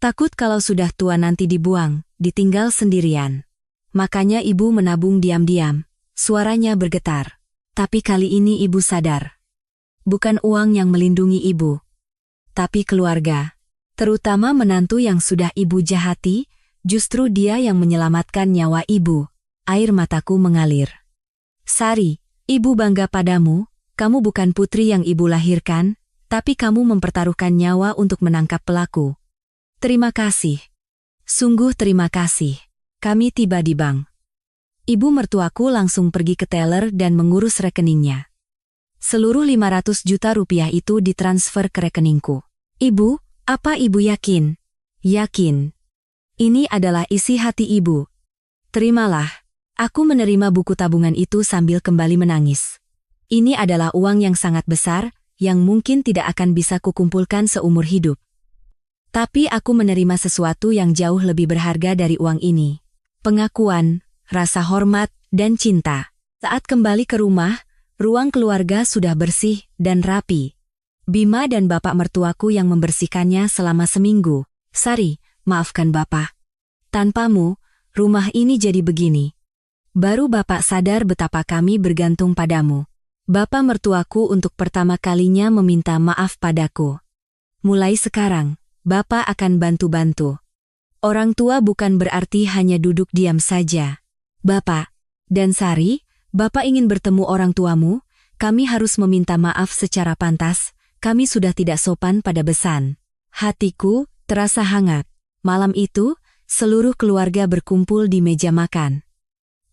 Takut kalau sudah tua nanti dibuang, ditinggal sendirian. Makanya ibu menabung diam-diam. Suaranya bergetar. Tapi kali ini ibu sadar. Bukan uang yang melindungi ibu. Tapi keluarga. Terutama menantu yang sudah ibu jahati, justru dia yang menyelamatkan nyawa ibu. Air mataku mengalir. Sari, ibu bangga padamu, kamu bukan putri yang ibu lahirkan, tapi kamu mempertaruhkan nyawa untuk menangkap pelaku. Terima kasih. Sungguh terima kasih. Kami tiba di bank. Ibu mertuaku langsung pergi ke teller dan mengurus rekeningnya. Seluruh 500 juta rupiah itu ditransfer ke rekeningku. Ibu, apa ibu yakin? Yakin. Ini adalah isi hati ibu. Terimalah. Aku menerima buku tabungan itu sambil kembali menangis. Ini adalah uang yang sangat besar, yang mungkin tidak akan bisa kukumpulkan seumur hidup. Tapi aku menerima sesuatu yang jauh lebih berharga dari uang ini. Pengakuan, rasa hormat, dan cinta. Saat kembali ke rumah, ruang keluarga sudah bersih dan rapi. Bima dan bapak mertuaku yang membersihkannya selama seminggu. Sari, maafkan bapak. Tanpamu, rumah ini jadi begini. Baru bapak sadar betapa kami bergantung padamu. Bapak mertuaku untuk pertama kalinya meminta maaf padaku. Mulai sekarang, bapak akan bantu-bantu. Orang tua bukan berarti hanya duduk diam saja. Bapak dan Sari, bapak ingin bertemu orang tuamu, kami harus meminta maaf secara pantas, kami sudah tidak sopan pada besan. Hatiku terasa hangat. Malam itu, seluruh keluarga berkumpul di meja makan.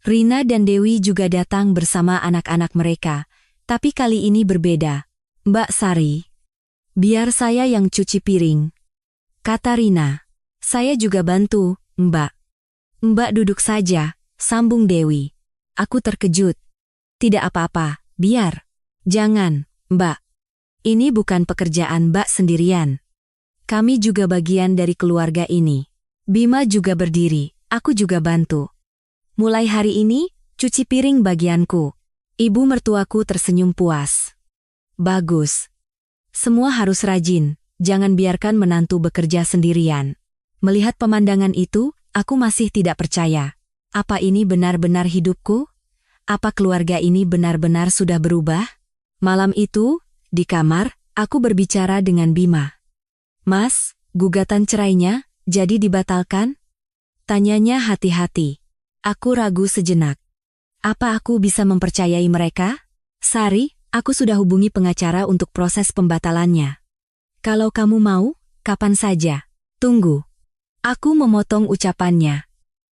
Rina dan Dewi juga datang bersama anak-anak mereka, tapi kali ini berbeda. Mbak Sari, biar saya yang cuci piring, kata Rina. Saya juga bantu, Mbak. Mbak duduk saja, sambung Dewi. Aku terkejut. Tidak apa-apa, biar. Jangan, Mbak. Ini bukan pekerjaan Mbak sendirian. Kami juga bagian dari keluarga ini. Bima juga berdiri, aku juga bantu. Mulai hari ini, cuci piring bagianku. Ibu mertuaku tersenyum puas. Bagus. Semua harus rajin, jangan biarkan menantu bekerja sendirian. Melihat pemandangan itu, aku masih tidak percaya. Apa ini benar-benar hidupku? Apa keluarga ini benar-benar sudah berubah? Malam itu, di kamar, aku berbicara dengan Bima. Mas, gugatan cerainya, jadi dibatalkan? Tanyanya hati-hati. Aku ragu sejenak. Apa aku bisa mempercayai mereka? Sari, aku sudah hubungi pengacara untuk proses pembatalannya. Kalau kamu mau, kapan saja. Tunggu. Aku memotong ucapannya.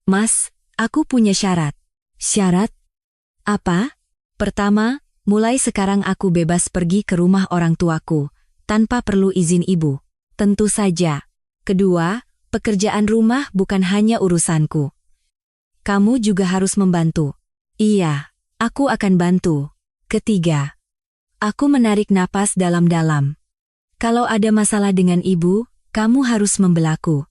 Mas, aku punya syarat. Syarat? Apa? Pertama, mulai sekarang aku bebas pergi ke rumah orang tuaku, tanpa perlu izin ibu. Tentu saja. Kedua, pekerjaan rumah bukan hanya urusanku. Kamu juga harus membantu. Iya, aku akan bantu. Ketiga, aku menarik napas dalam-dalam. Kalau ada masalah dengan ibu, kamu harus membelaku.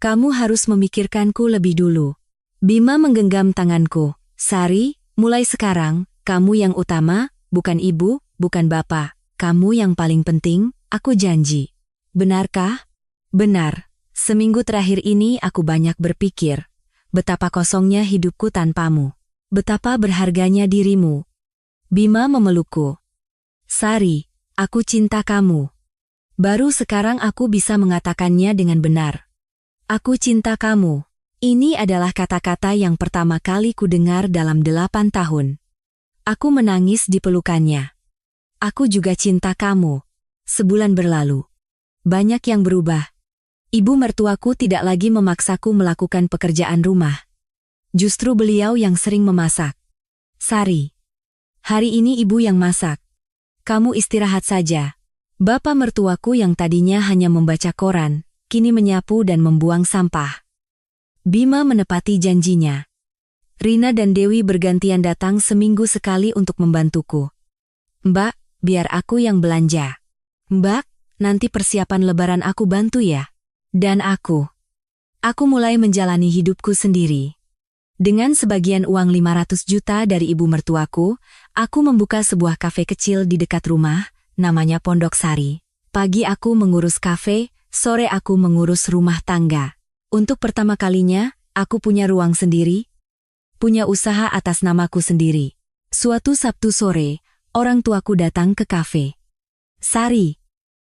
Kamu harus memikirkanku lebih dulu. Bima menggenggam tanganku. Sari, mulai sekarang, kamu yang utama, bukan ibu, bukan bapak. Kamu yang paling penting, aku janji. Benarkah? Benar. Seminggu terakhir ini aku banyak berpikir. Betapa kosongnya hidupku tanpamu. Betapa berharganya dirimu. Bima memelukku. Sari, aku cinta kamu. Baru sekarang aku bisa mengatakannya dengan benar. Aku cinta kamu. Ini adalah kata-kata yang pertama kali ku dengar dalam 8 tahun. Aku menangis di pelukannya. Aku juga cinta kamu. Sebulan berlalu. Banyak yang berubah. Ibu mertuaku tidak lagi memaksaku melakukan pekerjaan rumah. Justru beliau yang sering memasak. Sari, hari ini ibu yang masak. Kamu istirahat saja. Bapak mertuaku yang tadinya hanya membaca koran, kini menyapu dan membuang sampah. Bima menepati janjinya. Rina dan Dewi bergantian datang seminggu sekali untuk membantuku. Mbak, biar aku yang belanja. Mbak, nanti persiapan lebaran aku bantu ya. Dan aku mulai menjalani hidupku sendiri. Dengan sebagian uang 500 juta dari ibu mertuaku, aku membuka sebuah kafe kecil di dekat rumah, namanya Pondok Sari. Pagi aku mengurus kafe, sore aku mengurus rumah tangga. Untuk pertama kalinya, aku punya ruang sendiri, punya usaha atas namaku sendiri. Suatu Sabtu sore, orang tuaku datang ke kafe. Sari.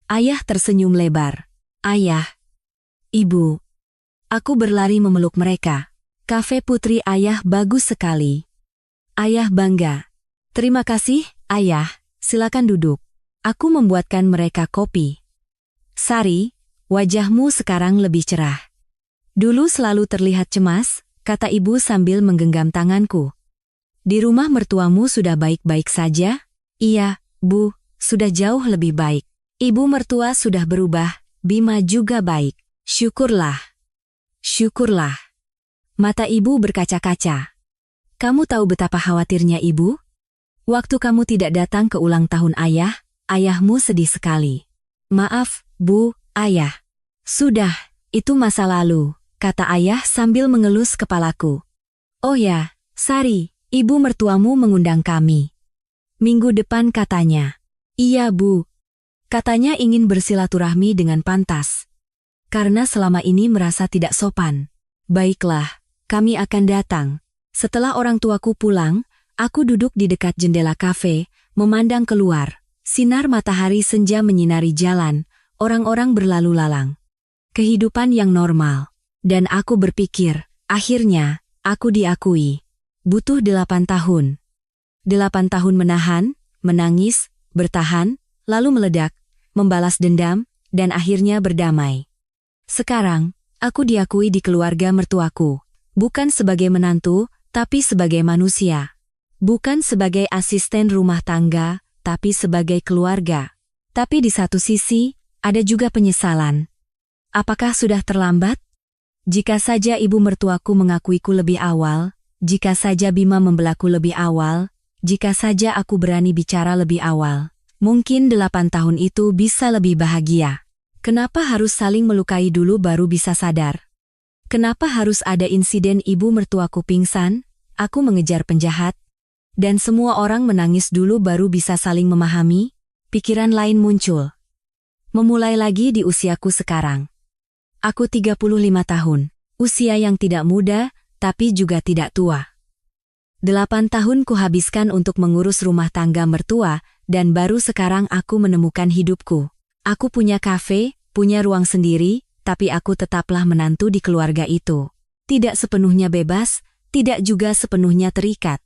Ayah tersenyum lebar. Ayah. Ibu. Aku berlari memeluk mereka. Kafe putri ayah bagus sekali. Ayah bangga. Terima kasih, ayah. Silakan duduk. Aku membuatkan mereka kopi. Sari, wajahmu sekarang lebih cerah. Dulu selalu terlihat cemas, kata ibu sambil menggenggam tanganku. Di rumah mertuamu sudah baik-baik saja? Iya, Bu, sudah jauh lebih baik. Ibu mertua sudah berubah, Bima juga baik. Syukurlah. Syukurlah. Mata ibu berkaca-kaca. Kamu tahu betapa khawatirnya ibu? Waktu kamu tidak datang ke ulang tahun ayah, ayahmu sedih sekali. Maaf, Bu, ayah. Sudah, itu masa lalu, kata ayah sambil mengelus kepalaku. Oh ya, Sari, ibu mertuamu mengundang kami. Minggu depan katanya. Iya, Bu. Katanya ingin bersilaturahmi dengan pantas. Karena selama ini merasa tidak sopan. Baiklah, kami akan datang. Setelah orang tuaku pulang, aku duduk di dekat jendela kafe, memandang keluar. Sinar matahari senja menyinari jalan, orang-orang berlalu lalang. Kehidupan yang normal. Dan aku berpikir, akhirnya, aku diakui. Butuh 8 tahun. 8 tahun menahan, menangis, bertahan, lalu meledak, membalas dendam, dan akhirnya berdamai. Sekarang, aku diakui di keluarga mertuaku, bukan sebagai menantu, tapi sebagai manusia. Bukan sebagai asisten rumah tangga, tapi sebagai keluarga. Tapi di satu sisi, ada juga penyesalan. Apakah sudah terlambat? Jika saja ibu mertuaku mengakuiku lebih awal, jika saja Bima membelaku lebih awal, jika saja aku berani bicara lebih awal, mungkin 8 tahun itu bisa lebih bahagia. Kenapa harus saling melukai dulu baru bisa sadar? Kenapa harus ada insiden ibu mertuaku pingsan, aku mengejar penjahat, dan semua orang menangis dulu baru bisa saling memahami? Pikiran lain muncul. Memulai lagi di usiaku sekarang. Aku 35 tahun, usia yang tidak muda, tapi juga tidak tua. 8 tahun kuhabiskan untuk mengurus rumah tangga mertua, dan baru sekarang aku menemukan hidupku. Aku punya kafe, punya ruang sendiri, tapi aku tetaplah menantu di keluarga itu. Tidak sepenuhnya bebas, tidak juga sepenuhnya terikat.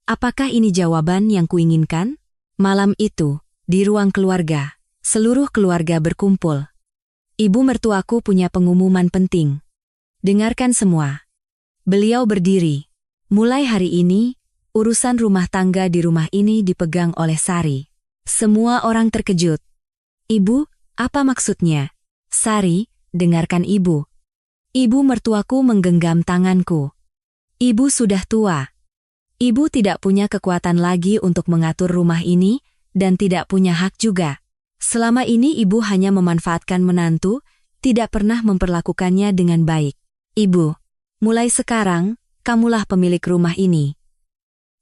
Apakah ini jawaban yang kuinginkan? Malam itu, di ruang keluarga, seluruh keluarga berkumpul. Ibu mertuaku punya pengumuman penting. Dengarkan semua. Beliau berdiri. Mulai hari ini, urusan rumah tangga di rumah ini dipegang oleh Sari. Semua orang terkejut. Ibu, apa maksudnya? Sari, dengarkan ibu. Ibu mertuaku menggenggam tanganku. Ibu sudah tua. Ibu tidak punya kekuatan lagi untuk mengatur rumah ini, dan tidak punya hak juga. Selama ini ibu hanya memanfaatkan menantu, tidak pernah memperlakukannya dengan baik. Ibu, mulai sekarang, kamulah pemilik rumah ini.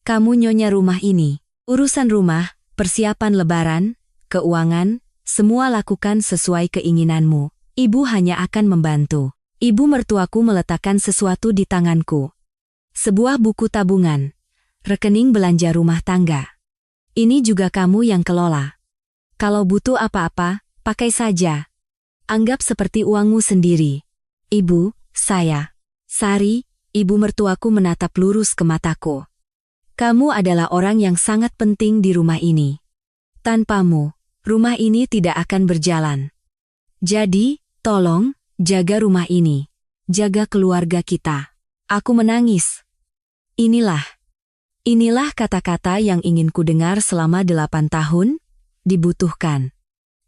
Kamu nyonya rumah ini. Urusan rumah, persiapan lebaran, keuangan, semua lakukan sesuai keinginanmu. Ibu hanya akan membantu. Ibu mertuaku meletakkan sesuatu di tanganku. Sebuah buku tabungan. Rekening belanja rumah tangga. Ini juga kamu yang kelola. Kalau butuh apa-apa, pakai saja. Anggap seperti uangmu sendiri. Ibu, saya. Sari, ibu mertuaku menatap lurus ke mataku. Kamu adalah orang yang sangat penting di rumah ini. Tanpamu, rumah ini tidak akan berjalan. Jadi, tolong, jaga rumah ini. Jaga keluarga kita. Aku menangis. Inilah kata-kata yang ingin ku dengar selama 8 tahun, dibutuhkan.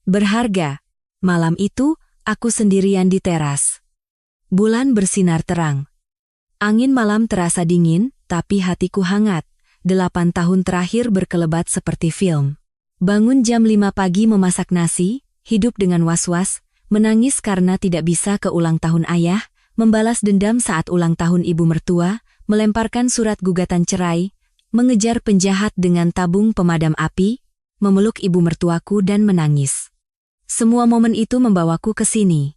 Berharga. Malam itu, aku sendirian di teras. Bulan bersinar terang. Angin malam terasa dingin, tapi hatiku hangat. 8 tahun terakhir berkelebat seperti film. Bangun jam 5 pagi memasak nasi, hidup dengan was-was, menangis karena tidak bisa ke ulang tahun ayah, membalas dendam saat ulang tahun ibu mertua, melemparkan surat gugatan cerai, mengejar penjahat dengan tabung pemadam api, memeluk ibu mertuaku dan menangis. Semua momen itu membawaku ke sini.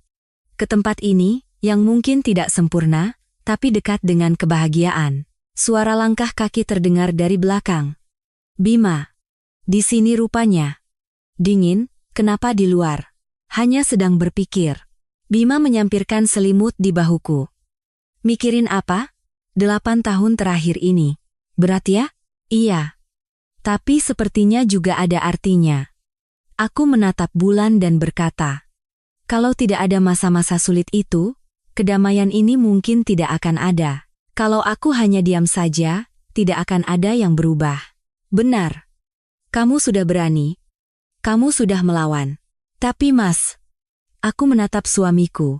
Ke tempat ini, yang mungkin tidak sempurna, tapi dekat dengan kebahagiaan. Suara langkah kaki terdengar dari belakang. Bima. Di sini rupanya. Dingin, kenapa di luar? Hanya sedang berpikir. Bima menyampirkan selimut di bahuku. Mikirin apa? 8 tahun terakhir ini. Berat ya? Iya. Tapi sepertinya juga ada artinya. Aku menatap bulan dan berkata, kalau tidak ada masa-masa sulit itu, kedamaian ini mungkin tidak akan ada. Kalau aku hanya diam saja, tidak akan ada yang berubah. Benar. Kamu sudah berani. Kamu sudah melawan. Tapi Mas, aku menatap suamiku.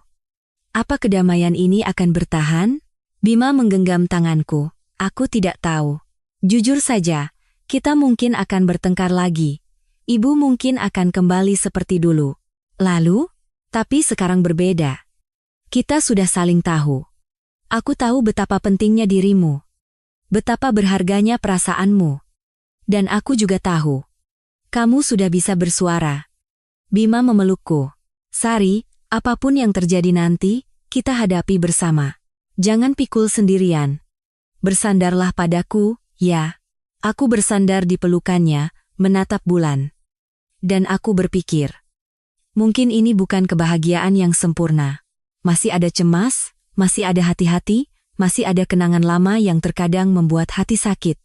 Apa kedamaian ini akan bertahan? Bima menggenggam tanganku. Aku tidak tahu. Jujur saja, kita mungkin akan bertengkar lagi. Ibu mungkin akan kembali seperti dulu. Lalu? Tapi sekarang berbeda. Kita sudah saling tahu. Aku tahu betapa pentingnya dirimu. Betapa berharganya perasaanmu. Dan aku juga tahu. Kamu sudah bisa bersuara. Bima memelukku. Sari, apapun yang terjadi nanti, kita hadapi bersama. Jangan pikul sendirian. Bersandarlah padaku, ya. Aku bersandar di pelukannya, menatap bulan. Dan aku berpikir. Mungkin ini bukan kebahagiaan yang sempurna. Masih ada cemas, masih ada hati-hati, masih ada kenangan lama yang terkadang membuat hati sakit.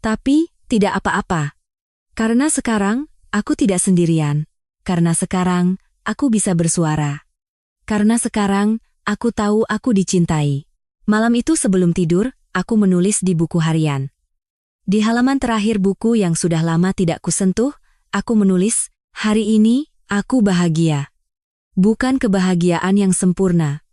Tapi, tidak apa-apa. Karena sekarang, aku tidak sendirian. Karena sekarang, aku bisa bersuara. Karena sekarang, aku tahu aku dicintai. Malam itu sebelum tidur, aku menulis di buku harian. Di halaman terakhir buku yang sudah lama tidak kusentuh, aku menulis, "Hari ini, aku bahagia." Bukan kebahagiaan yang sempurna.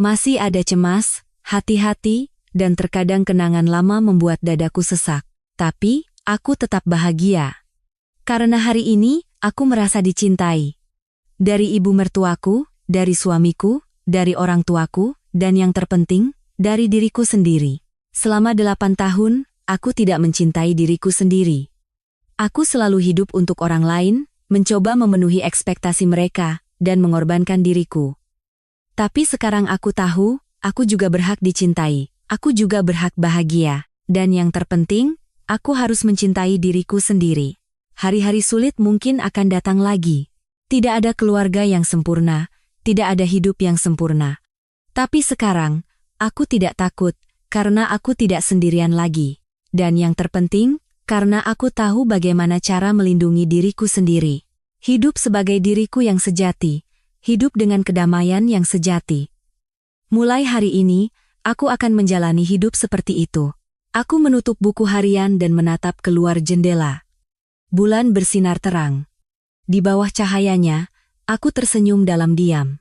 Masih ada cemas, hati-hati, dan terkadang kenangan lama membuat dadaku sesak. Tapi, aku tetap bahagia. Karena hari ini, aku merasa dicintai. Dari ibu mertuaku, dari suamiku, dari orang tuaku, dan yang terpenting, dari diriku sendiri. Selama 8 tahun, aku tidak mencintai diriku sendiri. Aku selalu hidup untuk orang lain, mencoba memenuhi ekspektasi mereka, dan mengorbankan diriku. Tapi sekarang aku tahu, aku juga berhak dicintai, aku juga berhak bahagia. Dan yang terpenting, aku harus mencintai diriku sendiri. Hari-hari sulit mungkin akan datang lagi. Tidak ada keluarga yang sempurna, tidak ada hidup yang sempurna. Tapi sekarang, aku tidak takut, karena aku tidak sendirian lagi. Dan yang terpenting, karena aku tahu bagaimana cara melindungi diriku sendiri. Hidup sebagai diriku yang sejati, hidup dengan kedamaian yang sejati. Mulai hari ini, aku akan menjalani hidup seperti itu. Aku menutup buku harian dan menatap keluar jendela. Bulan bersinar terang. Di bawah cahayanya, aku tersenyum dalam diam.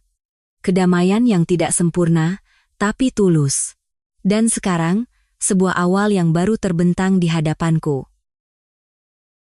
Kedamaian yang tidak sempurna, tapi tulus. Dan sekarang, sebuah awal yang baru terbentang di hadapanku.